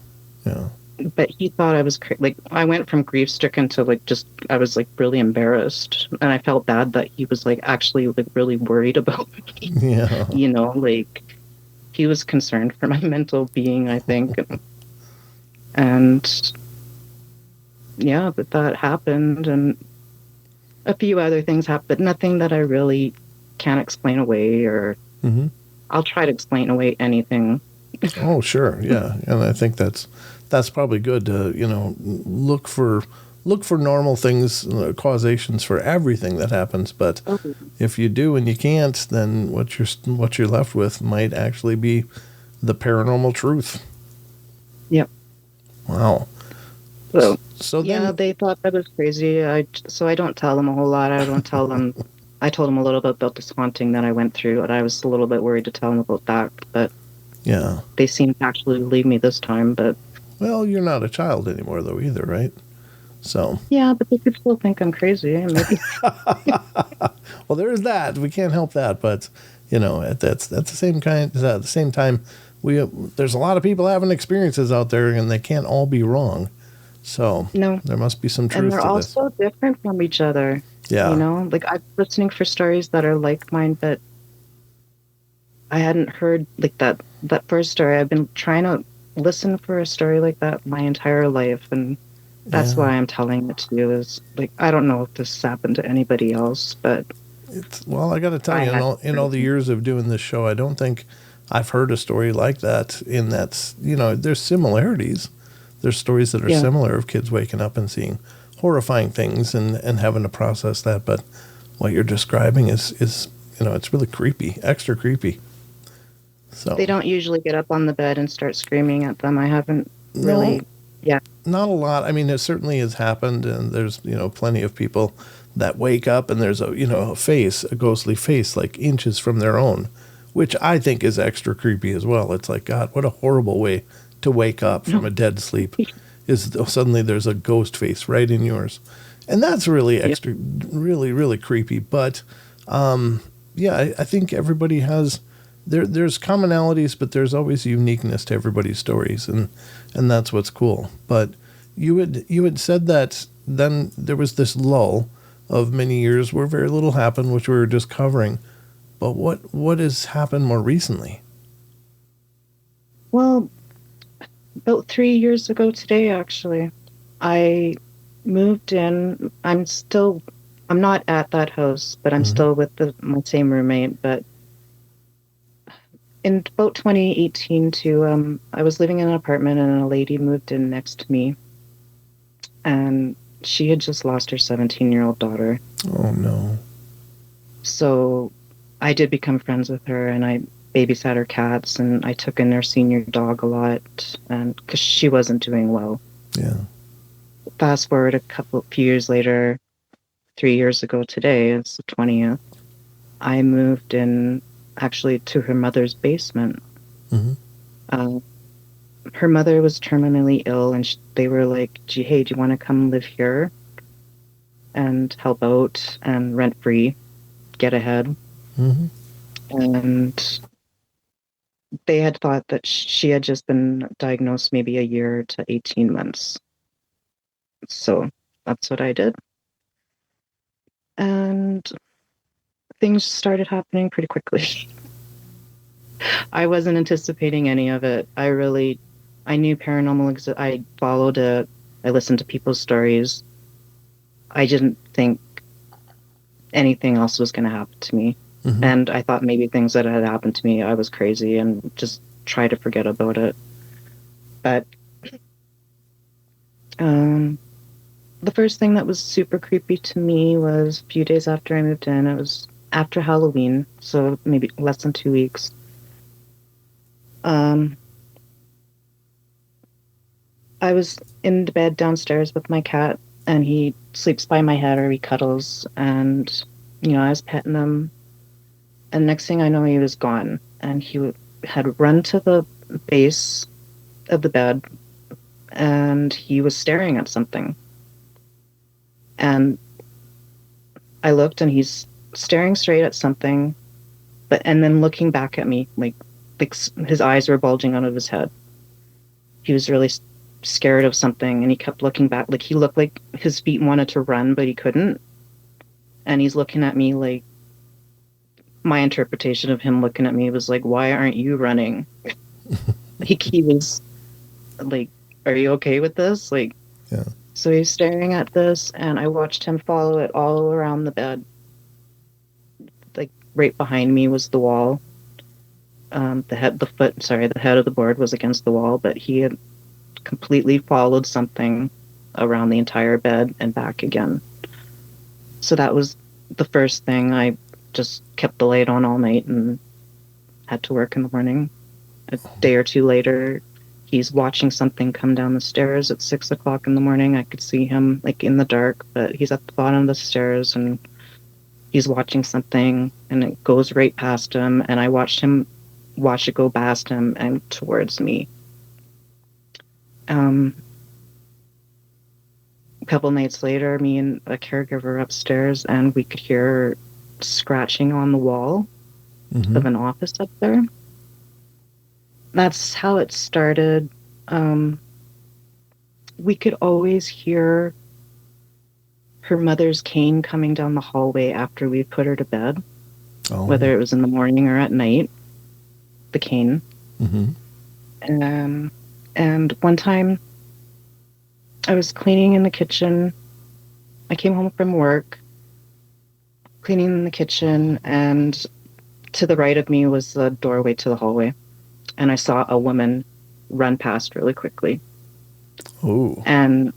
A: Yeah.
B: But he thought I was, like, I went from grief-stricken to, like, just, I was, like, really embarrassed. And I felt bad that he was, like, actually, like, really worried about me.
A: Yeah.
B: You know, like, he was concerned for my mental being, I think. And yeah, but that happened, and a few other things happened, but nothing that I really can't explain away, or I'll try to explain away anything.
A: Oh, sure. Yeah. And I think that's probably good to, look for normal things, causations for everything that happens. But if you do and you can't, then what you're left with might actually be the paranormal truth.
B: Yep.
A: Wow. So then,
B: yeah, they thought that was crazy. So I don't tell them a whole lot. I don't tell them. I told them a little bit about this haunting that I went through, and I was a little bit worried to tell them about that. But
A: yeah,
B: they seemed to actually believe me this time. But
A: well, you're not a child anymore, though, either, right? So
B: yeah, but they could still think I'm crazy. Maybe.
A: Well, there is that. We can't help that, but that's the same kind. At the same time, there's a lot of people having experiences out there, and they can't all be wrong. So
B: No,
A: there must be some truth
B: and they're
A: to
B: all
A: this.
B: so different from each other.
A: Yeah,
B: like, I'm listening for stories that are like mine, but I hadn't heard like that first story. I've been trying to listen for a story like that my entire life, and that's why I'm telling it to you. Is like, I don't know if this happened to anybody else, but
A: well, I got to tell you, in all the years of doing this show, I don't think I've heard a story like that. In that, there's similarities. There's stories that are similar of kids waking up and seeing horrifying things and having to process that. But what you're describing is it's really creepy, extra creepy. So
B: they don't usually get up on the bed and start screaming at them. I haven't really. Yeah.
A: Not a lot. I mean, it certainly has happened, and there's, plenty of people that wake up and there's a ghostly face, like inches from their own, which I think is extra creepy as well. It's like, God, what a horrible way to wake up from a dead sleep, is suddenly there's a ghost face right in yours. And that's really extra, really, really creepy. But, I think everybody has, there's commonalities, but there's always uniqueness to everybody's stories. And that's what's cool. But you had said that then there was this lull of many years where very little happened, which we were just covering. But what has happened more recently?
B: Well, about 3 years ago today, actually, I moved in. I'm not at that house, but I'm still with my same roommate. But in about 2018, I was living in an apartment, and a lady moved in next to me, and she had just lost her 17-year-old daughter.
A: Oh no!
B: So I did become friends with her, and I babysat her cats, and I took in their senior dog a lot, and because she wasn't doing well.
A: Yeah.
B: Fast forward few years later, 3 years ago today, it's the 20th, I moved in actually to her mother's basement. Her mother was terminally ill, and they were like, gee, hey, do you want to come live here and help out and rent free, get ahead? And they had thought that she had just been diagnosed maybe a year to 18 months. So that's what I did. And things started happening pretty quickly. I wasn't anticipating any of it. I knew paranormal I followed it. I listened to people's stories. I didn't think anything else was going to happen to me. And I thought maybe things that had happened to me, I was crazy and just try to forget about it. But the first thing that was super creepy to me was a few days after I moved in. It was after Halloween, so maybe less than 2 weeks. I was in the bed downstairs with my cat, and he sleeps by my head, or he cuddles, and, I was petting him. And next thing I know, he was gone, and he had run to the base of the bed, and he was staring at something. And I looked, and he's staring straight at something, and then looking back at me, like his eyes were bulging out of his head. He was really scared of something, and he kept looking back. Like, he looked like his feet wanted to run, but he couldn't. And he's looking at me like, my interpretation of him looking at me was like, why aren't you running? Like, he was like, are you okay with this? Like,
A: yeah.
B: So he's staring at this, and I watched him follow it all around the bed. Like, right behind me was the wall. The head of the board was against the wall, but he had completely followed something around the entire bed and back again. So that was the first thing. I just kept the light on all night and had to work in the morning. A day or two later, he's watching something come down the stairs at 6 o'clock in the morning. I could see him like in the dark, but he's at the bottom of the stairs, and he's watching something, and it goes right past him, and I watch it go past him and towards me. A couple nights later, me and a caregiver were upstairs, and we could hear scratching on the wall of an office up there. That's how it started. We could always hear her mother's cane coming down the hallway after we put her to bed, whether it was in the morning or at night, the cane. And one time I was cleaning in the kitchen. I came home from work, cleaning in the kitchen, and to the right of me was the doorway to the hallway. And I saw a woman run past really quickly.
A: Oh.
B: And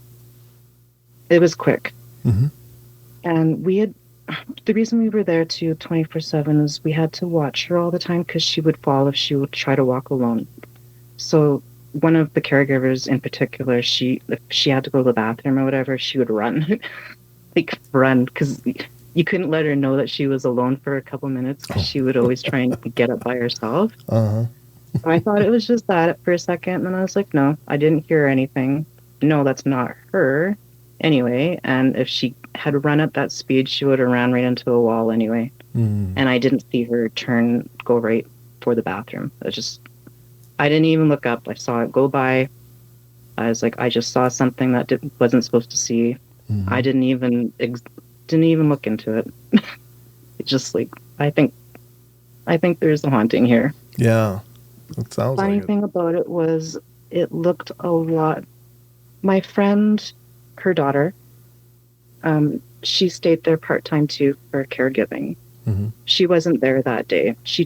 B: it was quick. And the reason we were there too 24/7 is we had to watch her all the time, because she would fall if she would try to walk alone. So one of the caregivers in particular, if she had to go to the bathroom or whatever, she would run. Like, run, because you couldn't let her know that she was alone for a couple minutes, because she would always try and get up by herself. So I thought it was just that for a second, and then I was like, no, I didn't hear anything. No, that's not her. Anyway, and if she had run at that speed, she would have ran right into a wall anyway. And I didn't see her go right for the bathroom. I didn't even look up. I saw it go by. I was like, I just saw something that wasn't supposed to see. I didn't even Didn't even look into it. It just like, I think there's a haunting here.
A: Yeah. It sounds
B: Funny
A: like it.
B: thing about it was it looked a lot. My friend, her daughter, she stayed there part-time too for caregiving.
A: Mm-hmm.
B: She wasn't there that day. She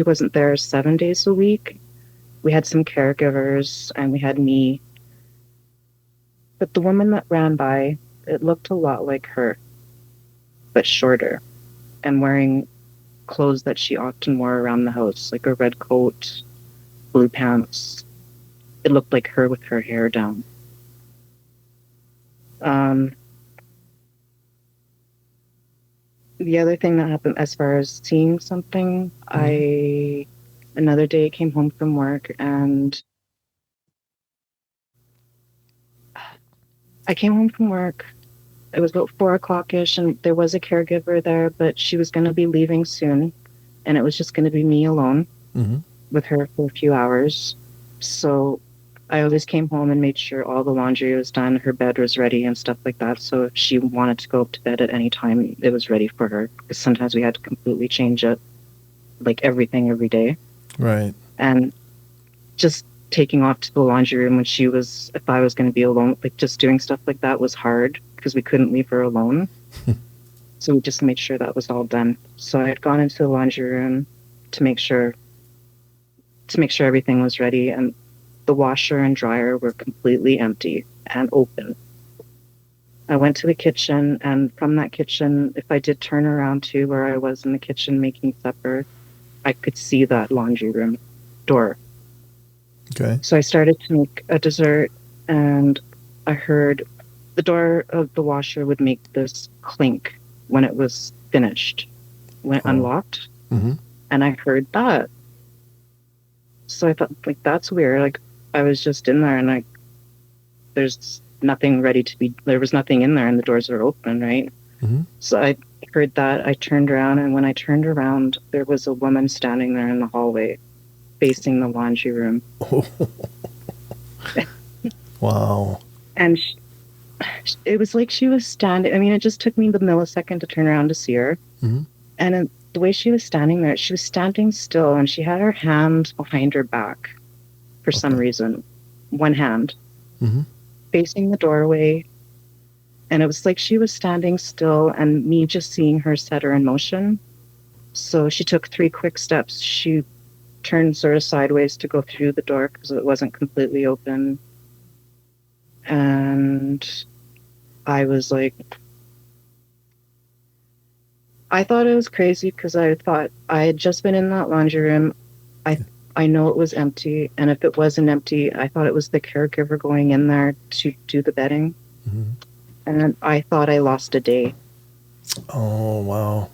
B: wasn't there 7 days a week. We had some caregivers and we had me. But the woman that ran by, it looked a lot like her, but shorter and wearing clothes that she often wore around the house, like a red coat, blue pants. It looked like her with her hair down. The other thing that happened as far as seeing something, another day came home from work and I came home from work. It was about 4 o'clock-ish and there was a caregiver there, but she was going to be leaving soon and it was just going to be me alone with her for a few hours. So I always came home and made sure all the laundry was done, her bed was ready and stuff like that. So if she wanted to go up to bed at any time, it was ready for her. Because sometimes we had to completely change it, like everything every day.
A: Right.
B: And just taking off to the laundry room if I was going to be alone, like just doing stuff like that was hard because we couldn't leave her alone. So we just made sure that was all done. So I had gone into the laundry room to make sure everything was ready, and the washer and dryer were completely empty and open. I went to the kitchen, and from that kitchen, if I did turn around to where I was in the kitchen making supper, I could see that laundry room door.
A: Okay.
B: So I started to make a dessert, and I heard the door of the washer would make this clink when it was finished, when unlocked.
A: Mm-hmm.
B: And I heard that. So I thought, like, that's weird. Like, I was just in there and there's nothing there was nothing in there and the doors are open, right?
A: Mm-hmm.
B: So I heard that. I turned around, and when I turned around, there was a woman standing there in the hallway facing the laundry room.
A: Wow.
B: And it was like she was standing. I mean, it just took me the millisecond to turn around to see her.
A: Mm-hmm.
B: And the way she was standing there, she was standing still and she had her hand behind her back for some reason. One hand facing the doorway. And it was like she was standing still and me just seeing her set her in motion. So she took 3 quick steps. She turned sort of sideways to go through the door because it wasn't completely open. And I was like, I thought it was crazy because I thought I had just been in that laundry room. I know it was empty. And if it wasn't empty, I thought it was the caregiver going in there to do the bedding. Mm-hmm. And I thought I lost a day.
A: Oh, wow.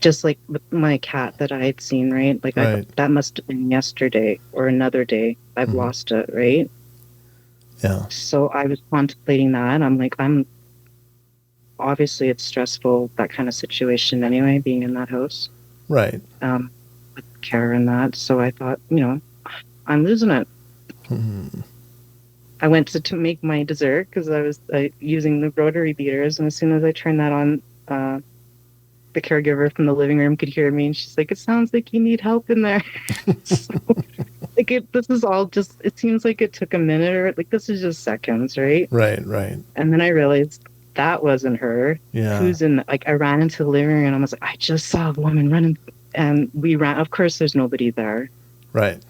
B: Just like with my cat that I had seen, right? Like that must have been yesterday or another day. I've lost it, right?
A: Yeah.
B: So I was contemplating that. I'm like, obviously it's stressful, that kind of situation anyway, being in that house.
A: Right.
B: With care and that. So I thought, I'm losing it. Mm-hmm. I went to make my dessert because I was using the rotary beaters. And as soon as I turned that on, the caregiver from the living room could hear me. And she's like, it sounds like you need help in there. So, this is all just, it seems like it took a minute or this is just seconds, right?
A: Right.
B: And then I realized that wasn't her.
A: Yeah.
B: Who's in, I ran into the living room and I was like, I just saw a woman running. And we ran, of course, there's nobody there.
A: Right.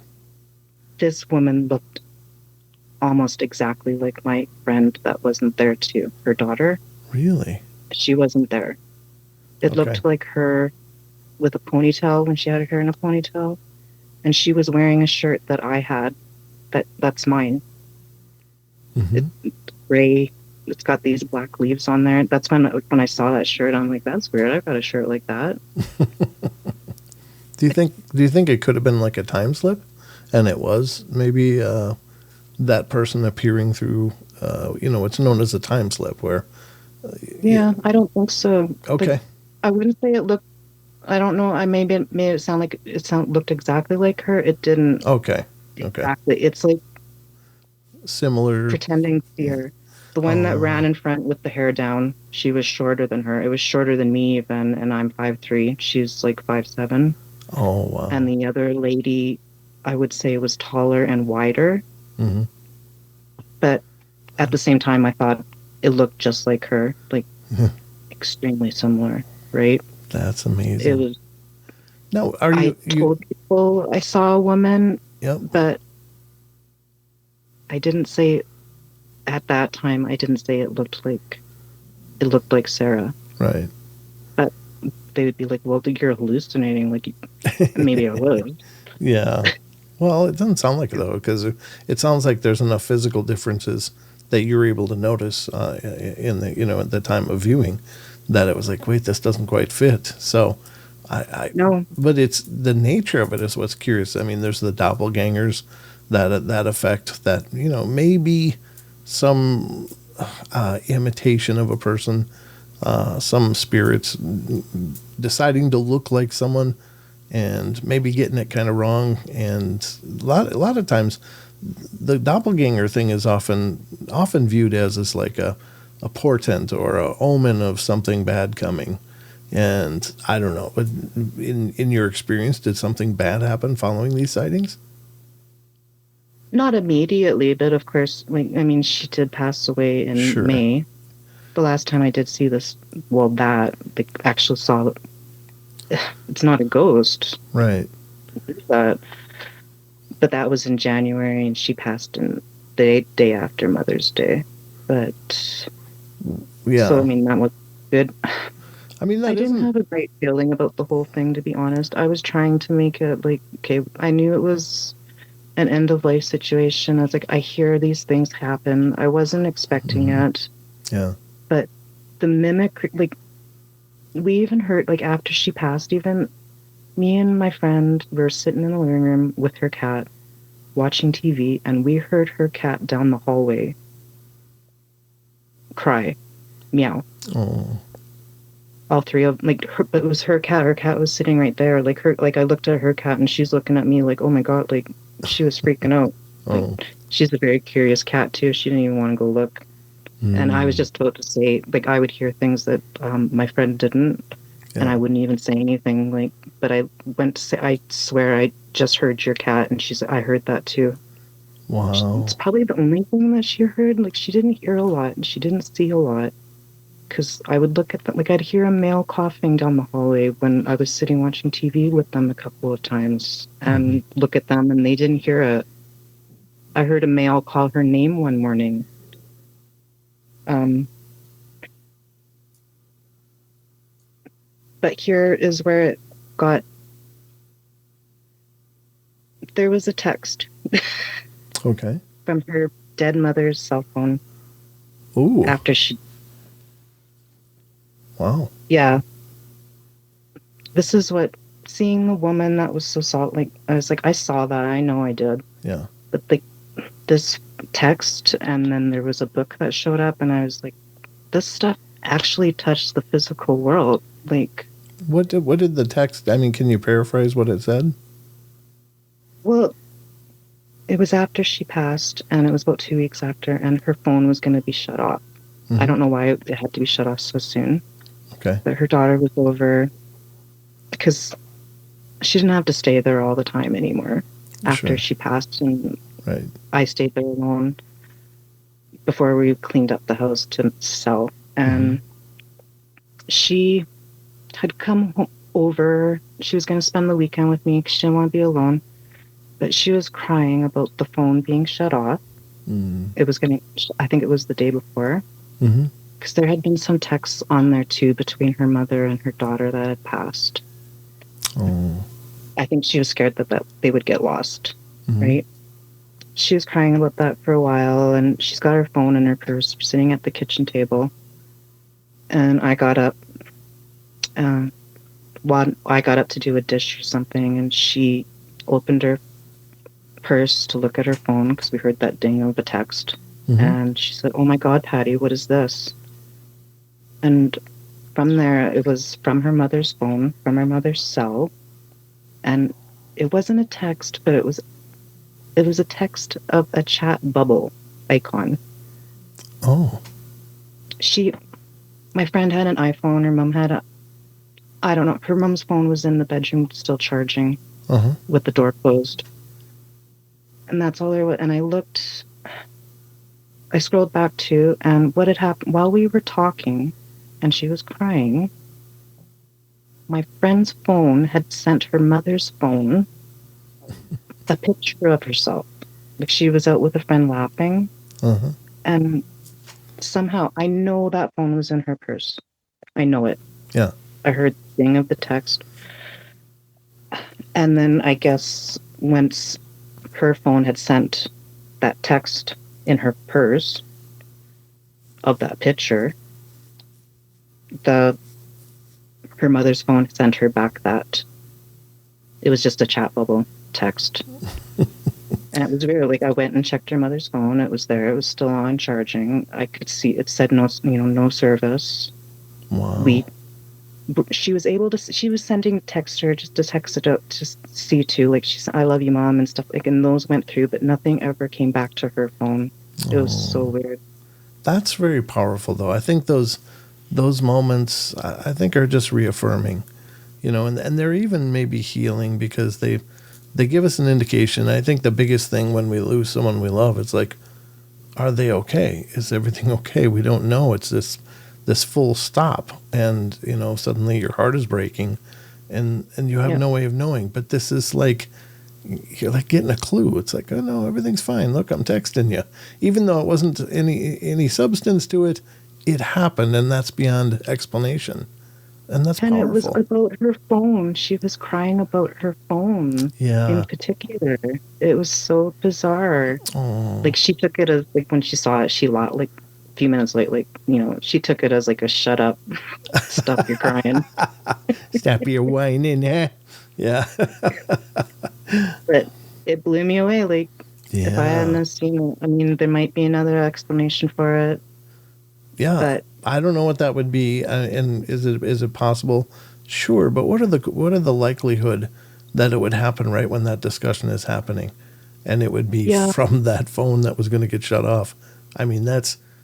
B: This woman looked almost exactly like my friend that wasn't there too, her daughter.
A: Really?
B: She wasn't there. It looked like her with a ponytail when she had her hair in a ponytail. And she was wearing a shirt that I had. That's mine. Mm-hmm. It's gray. It's got these black leaves on there. That's when I saw that shirt, I'm like, that's weird. I've got a shirt like that.
A: Do you think it could have been like a time slip? And it was maybe that person appearing through, it's known as a time slip where.
B: I don't think so.
A: Okay.
B: I wouldn't say it looked, I don't know. I made it sound like looked exactly like her. It didn't.
A: Okay.
B: Exactly. It's like
A: similar.
B: Pretending to be her. The one that ran in front with the hair down, she was shorter than her. It was shorter than me even, and I'm 5'3". She's like 5'7".
A: Oh, wow.
B: And the other lady, I would say, was taller and wider.
A: Mm-hmm.
B: But at the same time, I thought it looked just like her, like extremely similar, right?
A: That's amazing.
B: It was.
A: No,
B: I told people I saw a woman,
A: Yep.
B: but I didn't say at that time. I didn't say it looked like Sarah.
A: Right.
B: But they would be like, "Well, you're hallucinating." Like, maybe I would.
A: Yeah. Well, it doesn't sound like it though, because it sounds like there's enough physical differences that you're able to notice in the at the time of viewing that it was like, wait, this doesn't quite fit. So,
B: No.
A: But it's the nature of it is what's curious. I mean, there's the doppelgangers that affect that maybe some imitation of a person, some spirits deciding to look like someone and maybe getting it kind of wrong. And a lot of times the doppelganger thing is often viewed as like a portent or a omen of something bad coming. And I don't know, but in your experience, did something bad happen following these sightings?
B: Not immediately, but of course, she did pass away in May. The last time I did see this, actually saw, it's not a ghost.
A: Right.
B: But that was in January, and she passed in the day after Mother's Day. But,
A: yeah.
B: So, that was good.
A: I mean,
B: I didn't have a great feeling about the whole thing, to be honest. I was trying to make it okay, I knew it was an end of life situation. I was like, I hear these things happen. I wasn't expecting it.
A: Yeah.
B: But the mimicry, we even heard, after she passed, even me and my friend were sitting in the living room with her cat watching TV, and we heard her cat down the hallway cry, meow.
A: Oh.
B: All three of it was her cat. Her cat was sitting right there. I looked at her cat, and she's looking at me like, oh my God, she was freaking out.
A: Oh.
B: She's a very curious cat too. She didn't even want to go look. And I was just about to say, I would hear things that my friend didn't, and I wouldn't even say anything. But I went to say, I swear I just heard your cat, and she said, I heard that too.
A: Wow.
B: It's probably the only thing that she heard. She didn't hear a lot, and she didn't see a lot. Because I would look at them, I'd hear a male coughing down the hallway when I was sitting watching TV with them a couple of times, and look at them, and they didn't hear it. I heard a male call her name one morning. But here is where it got. There was a text.
A: Okay.
B: From her dead mother's cell phone.
A: Ooh.
B: After she.
A: Wow.
B: Yeah. This is what, seeing the woman that was so salt, I was like, I saw that. I know I did.
A: Yeah.
B: But this text, and then there was a book that showed up, and I was like, this stuff actually touched the physical world.
A: What did the text, can you paraphrase what it said?
B: Well, it was after she passed, and it was about 2 weeks after, and her phone was going to be shut off. I don't know why it had to be shut off so soon.
A: Okay.
B: But her daughter was over, because she didn't have to stay there all the time anymore after she passed, and I stayed there alone before we cleaned up the house to sell. And she had come over. She was going to spend the weekend with me because she didn't want to be alone. But she was crying about the phone being shut off. It was I think it was the day before. Because there had been some texts on there too between her mother and her daughter that had passed.
A: Oh.
B: I think she was scared that they would get lost, right? She was crying about that for a while, and she's got her phone in her purse sitting at the kitchen table. And I got up. I got up to do a dish or something, and she opened her purse to look at her phone because we heard that ding of a text. And she said, oh my God, Patty, what is this? And from there, it was from her mother's phone, from her mother's cell. And it wasn't a text, but it was a text of a chat bubble icon.
A: Oh.
B: My friend had an iPhone. Her mom had I don't know. Her mom's phone was in the bedroom still charging with the door closed. And that's all there was. And I scrolled back too, and what had happened while we were talking and she was crying, my friend's phone had sent her mother's phone a picture of herself. Like she was out with a friend laughing. And somehow I know that phone was in her purse. I know it.
A: Yeah.
B: I heard the ding of the text. And then I guess once her phone had sent that text in her purse of that picture, her mother's phone sent her back that it was just a chat bubble text. And it was weird. Like I went and checked her mother's phone. It was there. It was still on charging. I could see it said no service.
A: Wow.
B: She was able to. She was sending text her just to text it out to see too. Like she said, "I love you, Mom," and stuff. Like, and those went through, but nothing ever came back to her phone. It was so weird.
A: That's very powerful, though. I think those moments, I think, are just reaffirming, and they're even maybe healing because they give us an indication. I think the biggest thing when we lose someone we love, it's like, are they okay? Is everything okay? We don't know. It's this full stop, and suddenly your heart is breaking, and you have no way of knowing. But this is like you're like getting a clue. It's like, oh no, everything's fine. Look, I'm texting you, even though it wasn't any substance to it. It happened, and that's beyond explanation, and that's powerful.
B: And it was about her phone. She was crying about her phone. In particular, it was so bizarre. Like she took it as like when she saw it, she like. A few minutes late, like, she took it as like a shut up, stop your crying.
A: Stop your whining, huh? Yeah.
B: But it blew me away. Like, if I hadn't seen it, I mean, there might be another explanation for it.
A: Yeah.
B: But
A: I don't know what that would be. And is it possible? Sure. But what are the likelihood that it would happen right when that discussion is happening? And it would be from that phone that was going to get shut off. I mean,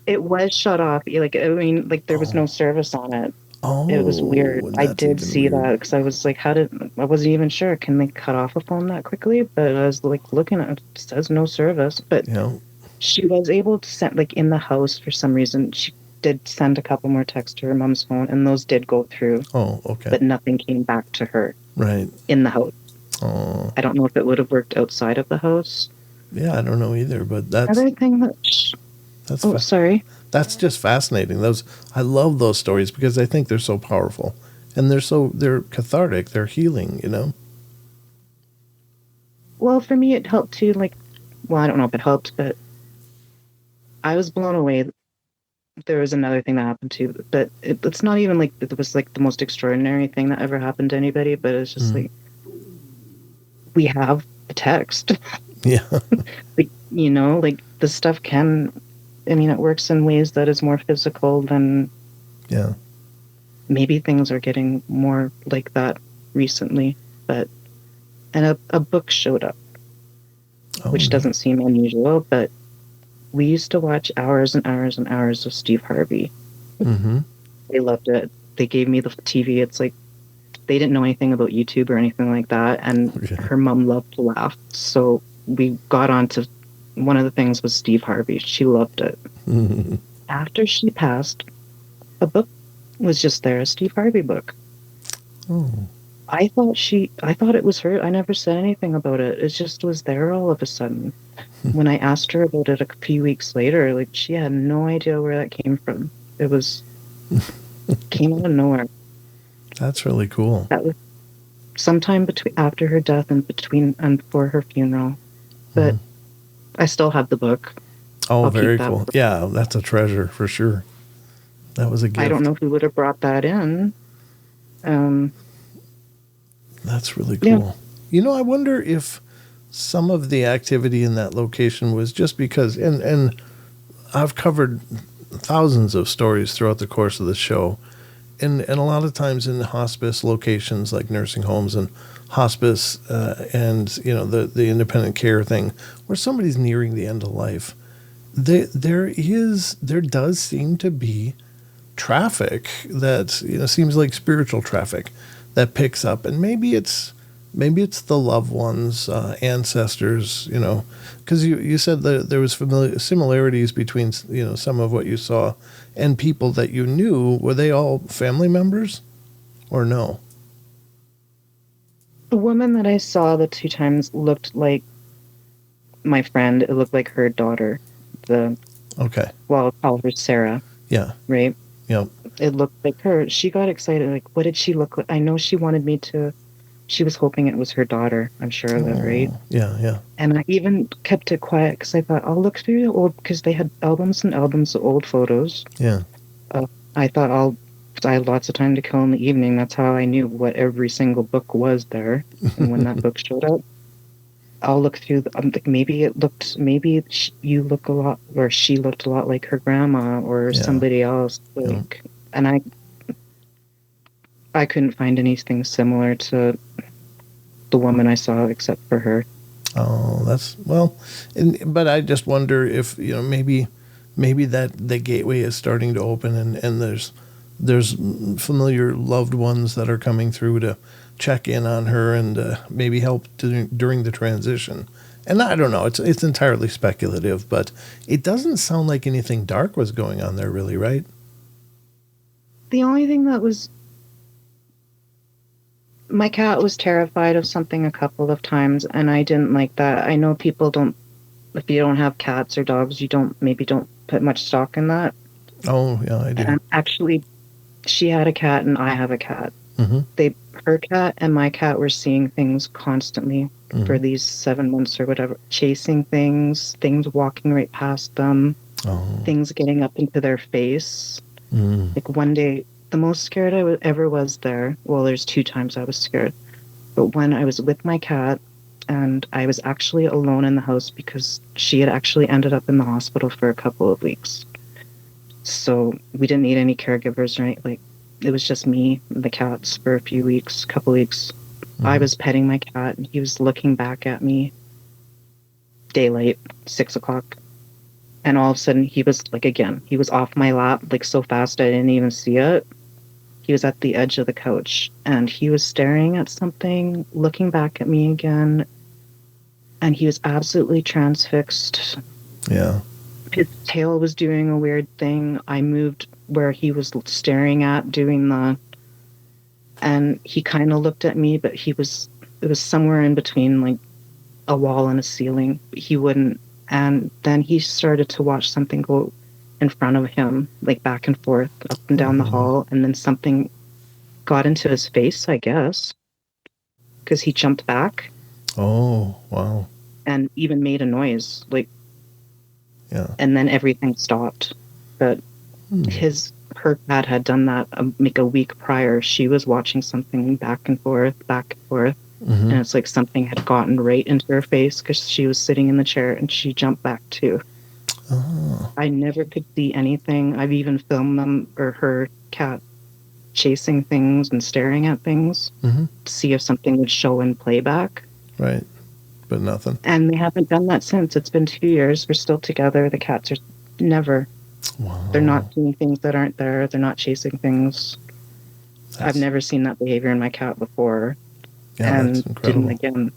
B: it was shut off. Like, I mean, like there was no service on it. It was weird. I did see that because I was like, I wasn't even sure. Can they cut off a phone that quickly? But I was like looking at it, it says no service. But she was able to send, like in the house for some reason, she did send a couple more texts to her mom's phone and those did go through.
A: Oh, okay.
B: But nothing came back to her.
A: Right.
B: In the house.
A: Oh.
B: I don't know if it would have worked outside of the house.
A: Yeah, I don't know either, but that's...
B: Another thing that... sorry.
A: That's just fascinating. I love those stories because I think they're so powerful. And they're cathartic. They're healing,
B: Well, for me, it helped too. Like, well, I don't know if it helped, but I was blown away. There was another thing that happened too, but it's not even like it was like the most extraordinary thing that ever happened to anybody, but it's just like, we have a text.
A: Yeah.
B: Like, like the stuff it works in ways that is more physical than...
A: Yeah.
B: Maybe things are getting more like that recently, but... And a book showed up, which doesn't seem unusual, but we used to watch hours and hours and hours of Steve Harvey.
A: Mm-hmm.
B: They loved it. They gave me the TV. It's like, they didn't know anything about YouTube or anything like that, and her mom loved to laugh, so we got onto... One of the things was Steve Harvey. She loved it. Mm-hmm. After she passed, a book was just there, a Steve Harvey book.
A: Oh.
B: I thought it was her. I never said anything about it. It just was there all of a sudden. When I asked her about it a few weeks later, like she had no idea where that came from. It came out of nowhere.
A: That's really cool.
B: That was sometime after her death and before her funeral. But I still have the book.
A: Oh, very cool. Yeah, that's a treasure for sure. That was a gift.
B: I don't know if we would have brought that in.
A: That's really cool. Yeah. I wonder if some of the activity in that location was just because, and I've covered thousands of stories throughout the course of the show, and a lot of times in hospice locations like nursing homes and hospice and the independent care thing where somebody's nearing the end of life, there does seem to be traffic that seems like spiritual traffic that picks up, and maybe it's the loved ones, ancestors, because you said that there was similarities between some of what you saw and people that you knew. Were they all family members or no?
B: The woman that I saw the 2 times looked like my friend. It looked like her daughter.
A: Okay.
B: Well, I'll call her Sarah.
A: Yeah.
B: Right?
A: Yep.
B: It looked like her. She got excited. Like, what did she look like? I know she wanted me to. She was hoping it was her daughter. I'm sure of it, right?
A: Yeah.
B: And I even kept it quiet because I thought, I'll look through the old, because they had albums and albums of old photos.
A: Yeah.
B: I thought I had lots of time to kill in the evening. That's how I knew what every single book was there. And when that book showed up, I'll look through. I'm like, you look a lot, or she looked a lot like her grandma or somebody else. Like, and I couldn't find anything similar to the woman I saw except for her.
A: Oh, but I just wonder if maybe that the gateway is starting to open, and there's familiar loved ones that are coming through to check in on her and maybe help during the transition. And I don't know, it's entirely speculative, but it doesn't sound like anything dark was going on there, really, right?
B: The only thing that was, my cat was terrified of something a couple of times, and I didn't like that. I know people don't, if you don't have cats or dogs, you don't put much stock in that.
A: Oh, yeah, I do.
B: And actually, she had a cat and I have a cat.
A: Mm-hmm.
B: Her cat and my cat were seeing things constantly for these 7 months or whatever, chasing things walking right past them, things getting up into their face. Like one day, the most scared I ever was there. Well, there's 2 times I was scared, but when I was with my cat and I was actually alone in the house because she had actually ended up in the hospital for a couple of weeks. So we didn't need any caregivers, right? Like, it was just me and the cats for a couple weeks. I was petting my cat and he was looking back at me. Daylight, 6 o'clock. And all of a sudden he was he was off my lap, like so fast I didn't even see it. He was at the edge of the couch and he was staring at something, looking back at me again. And he was absolutely transfixed.
A: Yeah.
B: His tail was doing a weird thing. I moved where he was staring at, and he kind of looked at me, but it was somewhere in between, like a wall and a ceiling. He wouldn't, and then he started to watch something go in front of him, like back and forth, up and down the hall, and then something got into his face, I guess, because he jumped back.
A: Oh, wow.
B: And even made a noise, like,
A: yeah.
B: And then everything stopped. But her cat had done that a week prior. She was watching something back and forth, and it's like something had gotten right into her face because she was sitting in the chair and she jumped back too. Oh. I never could see anything. I've even filmed them, or her cat, chasing things and staring at things to see if something would show in playback.
A: Right. But nothing.
B: And they haven't done that since. It's been 2 years. We're still together. The cats are never.
A: Wow.
B: They're not doing things that aren't there. They're not chasing things. I've never seen that behavior in my cat before.
A: Yeah, that's incredible.
B: Didn't again.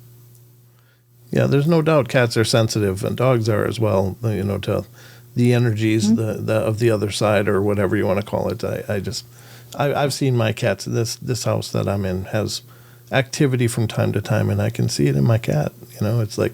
A: Yeah, there's no doubt cats are sensitive, and dogs are as well, to the energies of the other side, or whatever you want to call it. I've seen my cats. This house that I'm in has activity from time to time, and I can see it in my cat. It's like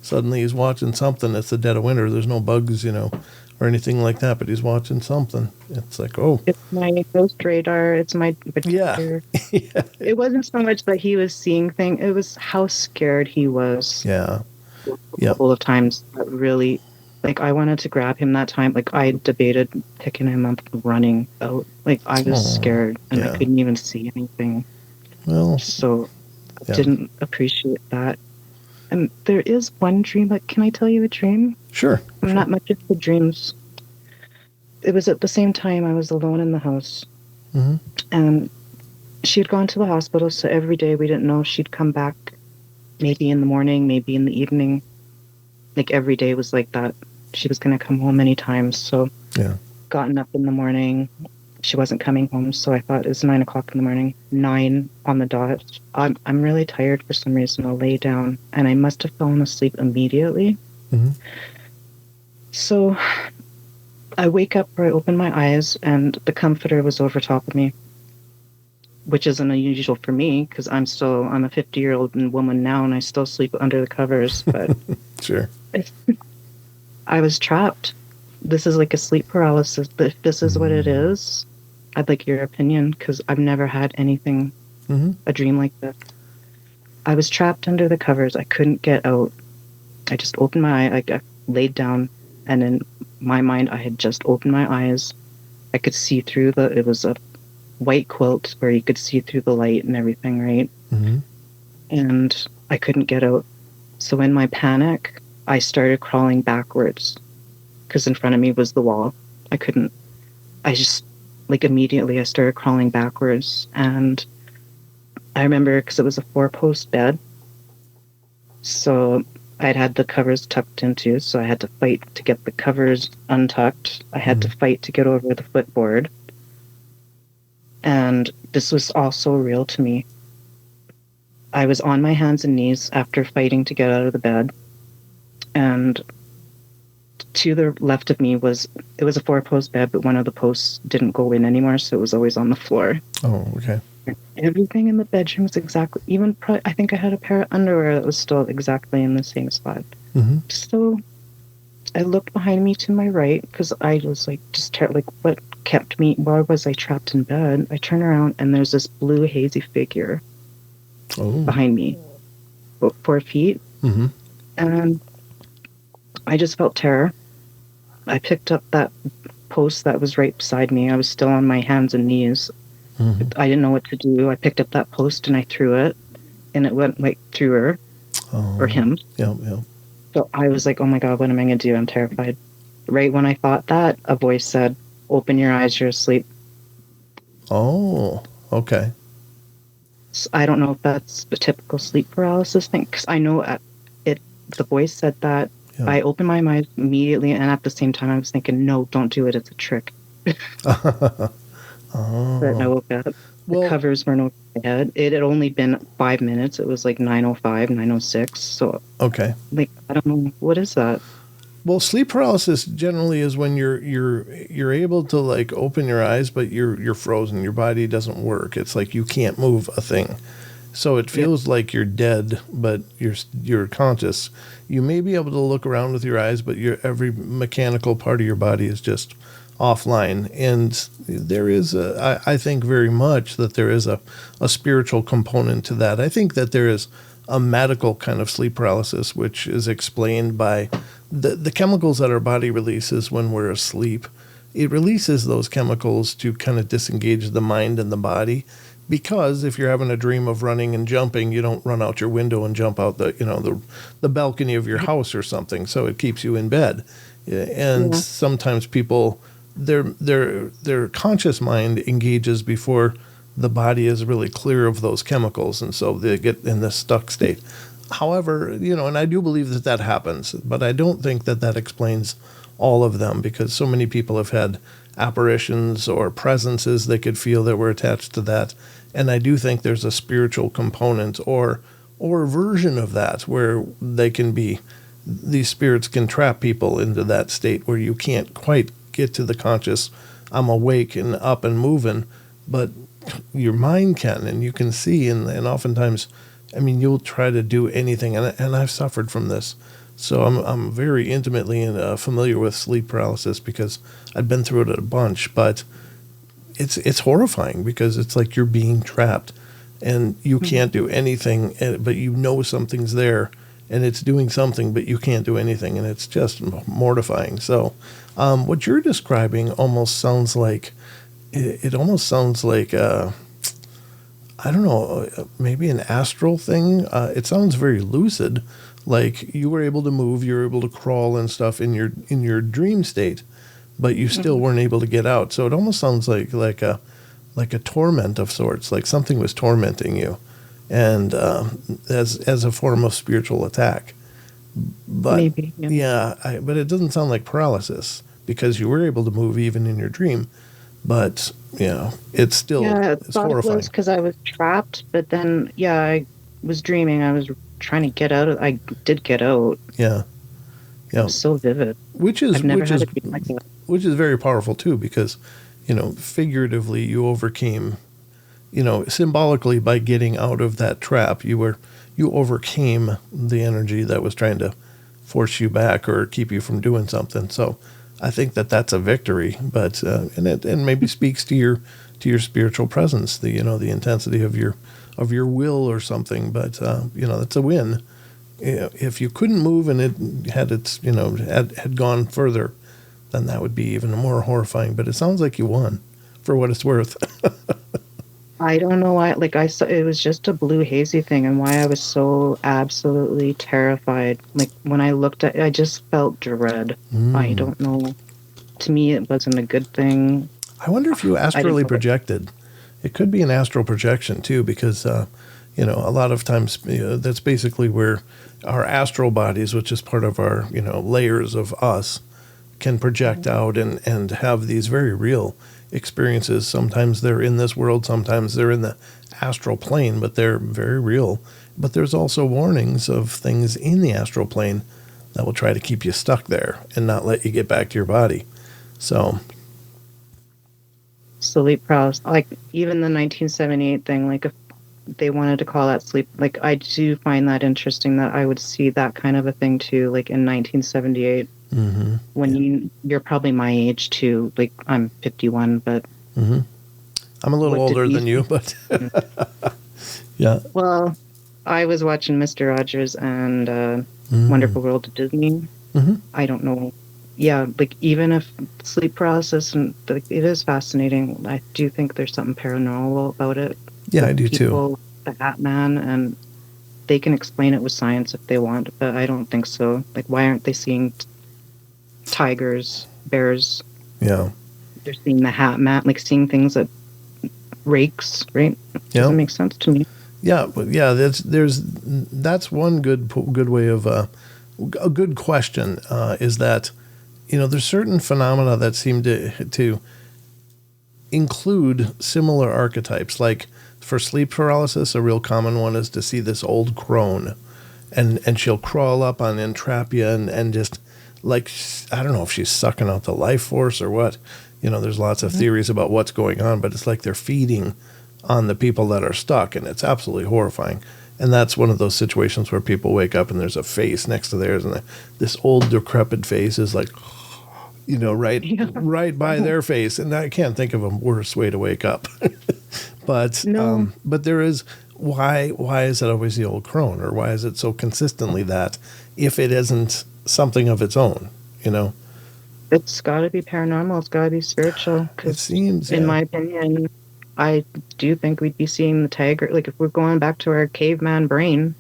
A: suddenly he's watching something. It's the dead of winter. There's no bugs, or anything like that, but he's watching something. It's like, oh.
B: It's my ghost radar. It's my detector.
A: Yeah.
B: It wasn't so much that he was seeing things. It was how scared he was.
A: Yeah.
B: A couple of times that really, like, I wanted to grab him that time. Like, I debated picking him up and running out. Like, I was scared, and I couldn't even see anything.
A: Well,
B: so I didn't appreciate that. And there is one dream, but can I tell you a dream?
A: Sure.
B: I'm not much into dreams. It was at the same time I was alone in the house. And she had gone to the hospital, so every day we didn't know if she'd come back, maybe in the morning, maybe in the evening. Like, every day was like that. she was going to come home any time. So
A: Yeah.
B: gotten up in the morning. She wasn't coming home, so I thought it was 9 o'clock in the morning. 9 on the dot. I'm really tired for some reason. I'll lay down, and I must have fallen asleep immediately.
A: Mm-hmm.
B: So I wake up, or I open my eyes, and the comforter was over top of me, which isn't unusual for me because I'm a 50-year-old woman now, and I still sleep under the covers. But
A: Sure.
B: I was trapped. This is like a sleep paralysis. If this is what it is, I'd like your opinion because I've never had anything, a dream like this. I was trapped under the covers. I couldn't get out. I just opened my eye. I laid down, and in my mind, I had just opened my eyes. I could see through it was a white quilt where you could see through the light and everything, right?
A: Mm-hmm.
B: And I couldn't get out. So in my panic, I started crawling backwards because in front of me was the wall. I just, like, immediately I started crawling backwards. And I remember because it was a 4-post bed. So I'd had the covers tucked into, so I had to fight to get the covers untucked. I had to fight to get over the footboard. And this was all so real to me. I was on my hands and knees after fighting to get out of the bed. And to the left of me it was a 4-post bed, but one of the posts didn't go in anymore, so it was always on the floor.
A: Oh, okay.
B: Everything in the bedroom was exactly, I think I had a pair of underwear that was still exactly in the same spot.
A: Mm-hmm.
B: So I looked behind me to my right because I was like, what kept me, why was I trapped in bed? I turn around and there's this blue hazy figure behind me, about 4 feet.
A: Mm-hmm.
B: And I just felt terror. I picked up that post that was right beside me. I was still on my hands and knees. Mm-hmm. I didn't know what to do. I picked up that post and I threw it, and it went right through her or him.
A: Yeah.
B: So I was like, oh my God, what am I going to do? I'm terrified. Right when I thought that, a voice said, open your eyes, you're asleep.
A: Oh, okay.
B: So I don't know if that's a typical sleep paralysis thing, because I know the voice said that. Yeah. I opened my eyes immediately, and at the same time I was thinking, no, don't do it, it's a trick. But I woke up. The covers weren't over my head. It had only been 5 minutes. It was like 9:05, 9:06. So
A: okay,
B: like, I don't know, what is that?
A: Well, sleep paralysis generally is when you're able to, like, open your eyes, but you're frozen. Your body doesn't work. It's like you can't move a thing. So it feels like you're dead, but you're conscious. You may be able to look around with your eyes, but every mechanical part of your body is just offline. And there is I think very much that there is a spiritual component to that. I think that there is a medical kind of sleep paralysis, which is explained by the chemicals that our body releases when we're asleep. It releases those chemicals to kind of disengage the mind and the body. Because if you're having a dream of running and jumping, you don't run out your window and jump out the balcony of your house or something. So it keeps you in bed. And sometimes people, their conscious mind engages before the body is really clear of those chemicals, and so they get in this stuck state. However, and I do believe that happens, but I don't think that explains all of them, because so many people have had apparitions or presences they could feel that were attached to that. And I do think there's a spiritual component or a version of that where these spirits can trap people into that state where you can't quite get to the conscious, I'm awake and up and moving, but your mind can, and you can see, and oftentimes, you'll try to do anything, and I've suffered from this. So I'm very intimately familiar with sleep paralysis because I've been through it a bunch, but it's horrifying because it's like you're being trapped and you can't do anything, but something's there and it's doing something, but you can't do anything, and it's just mortifying. So what you're describing almost sounds like, I don't know, maybe an astral thing. It sounds very lucid, like you were able to move, you were able to crawl and stuff in your dream state, but you still weren't able to get out. So it almost sounds like a torment of sorts, like something was tormenting you, and as a form of spiritual attack. But
B: Maybe. Yeah.
A: but it doesn't sound like paralysis because you were able to move even in your dream. But it's still
B: Yeah, I
A: it's
B: thought it
A: horrifying.
B: was because I was trapped, but then, I was dreaming. I was trying to get out. I did get out.
A: Yeah,
B: It was so vivid.
A: which is
B: I've never had a dream like that.
A: which is very powerful too, because figuratively you overcame, symbolically by getting out of that trap, you overcame the energy that was trying to force you back or keep you from doing something. So I think that that's a victory, but and maybe speaks to your spiritual presence, the intensity of your will or something. But that's a win. If you couldn't move and it had had gone further, then that would be even more horrifying. But it sounds like you won, for what it's worth.
B: I don't know why. Like I saw, it was just a blue hazy thing, and why I was so absolutely terrified. Like when I looked at, I just felt dread. I don't know. To me, it wasn't a good thing.
A: I wonder if you astrally projected. It could be an astral projection too, because a lot of times that's basically where our astral bodies, which is part of our layers of us, can project out and have these very real experiences. Sometimes they're in this world, sometimes they're in the astral plane, but they're very real. But there's also warnings of things in the astral plane that will try to keep you stuck there and not let you get back to your body. So
B: sleep paralysis, like even the 1978 thing, like if they wanted to call that sleep, like I do find that interesting that I would see that kind of a thing too, like in 1978. When you're probably my age too, like I'm 51, but
A: I'm a little older than you, but yeah.
B: Well, I was watching Mr. Rogers and Wonderful World of Disney. I don't know. Yeah, like even if sleep paralysis, and like, it is fascinating. I do think there's something paranormal about it.
A: Yeah, I do too.
B: The Hat Man, and they can explain it with science if they want, but I don't think so. Like, why aren't they seeing tigers, bears?
A: Yeah,
B: they're seeing the Hat Man, like seeing things that rakes, right? Doesn't make sense to me.
A: Yeah, but yeah, that's one good way of a good question is that there's certain phenomena that seem to include similar archetypes. Like for sleep paralysis, a real common one is to see this old crone, and she'll crawl up on and trap you and just like, I don't know if she's sucking out the life force or what. There's lots of theories about what's going on, but it's like they're feeding on the people that are stuck, and it's absolutely horrifying. And that's one of those situations where people wake up and there's a face next to theirs, and this old decrepit face is like, right by their face. And I can't think of a worse way to wake up. But
B: no.
A: But there is, why is it always the old crone, or why is it so consistently that, if it isn't something of its own,
B: It's got to be paranormal. It's got to be spiritual.
A: It seems,
B: in my opinion, I do think we'd be seeing the tiger. Like if we're going back to our caveman brain.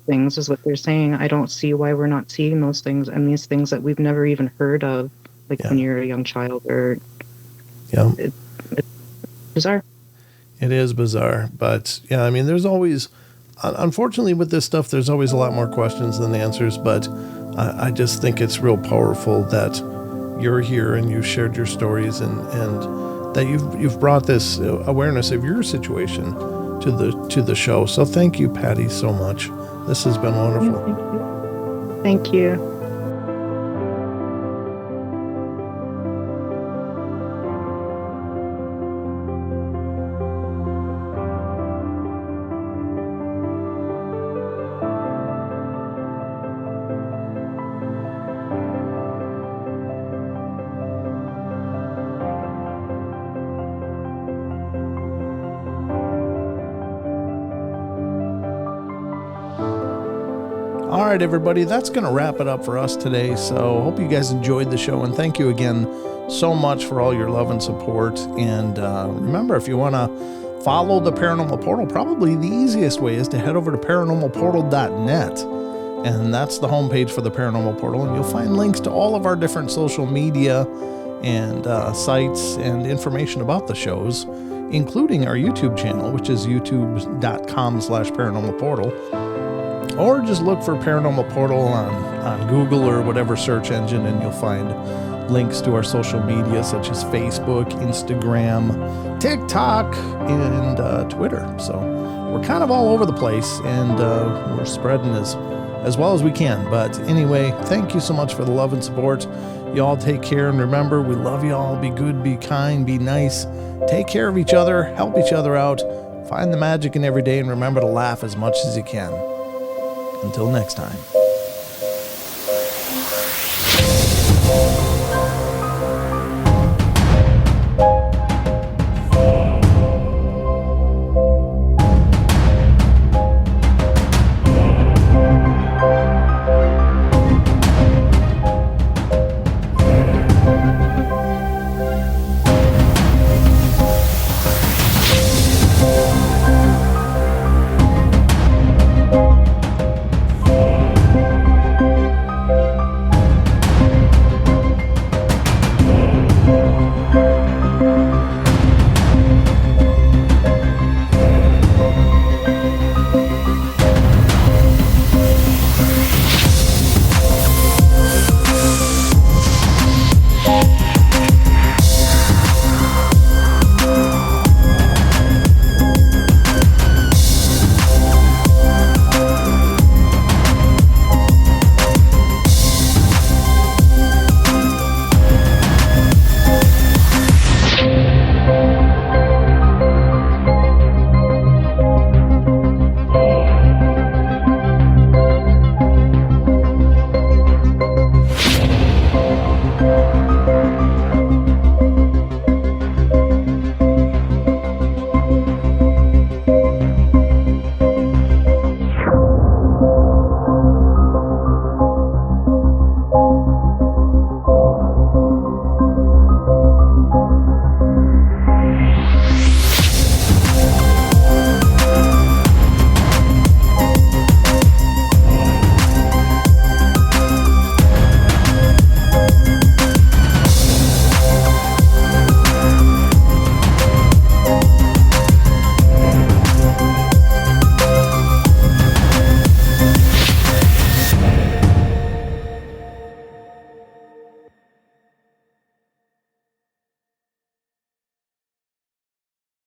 B: Things is what they're saying. I don't see why we're not seeing those things, and these things that we've never even heard of, like when you're a young child, or it's bizarre.
A: It is bizarre, but I mean, there's always, unfortunately with this stuff, there's always a lot more questions than answers, but I just think it's real powerful that you're here and you shared your stories, and that you've brought this awareness of your situation to the show. So thank you, Patti, so much. This has been wonderful.
B: Thank you.
A: All right, everybody, that's going to wrap it up for us today. So hope you guys enjoyed the show, and thank you again so much for all your love and support. And remember, if you want to follow the Paranormal Portal, probably the easiest way is to head over to paranormalportal.net. And that's the homepage for the Paranormal Portal. And you'll find links to all of our different social media and sites and information about the shows, including our YouTube channel, which is youtube.com/paranormalportal. Or just look for Paranormal Portal on Google or whatever search engine, and you'll find links to our social media such as Facebook, Instagram, TikTok, and Twitter. So we're kind of all over the place, and we're spreading as well as we can. But anyway, thank you so much for the love and support. Y'all take care, and remember, we love y'all. Be good, be kind, be nice. Take care of each other, help each other out, find the magic in every day, and remember to laugh as much as you can. Until next time.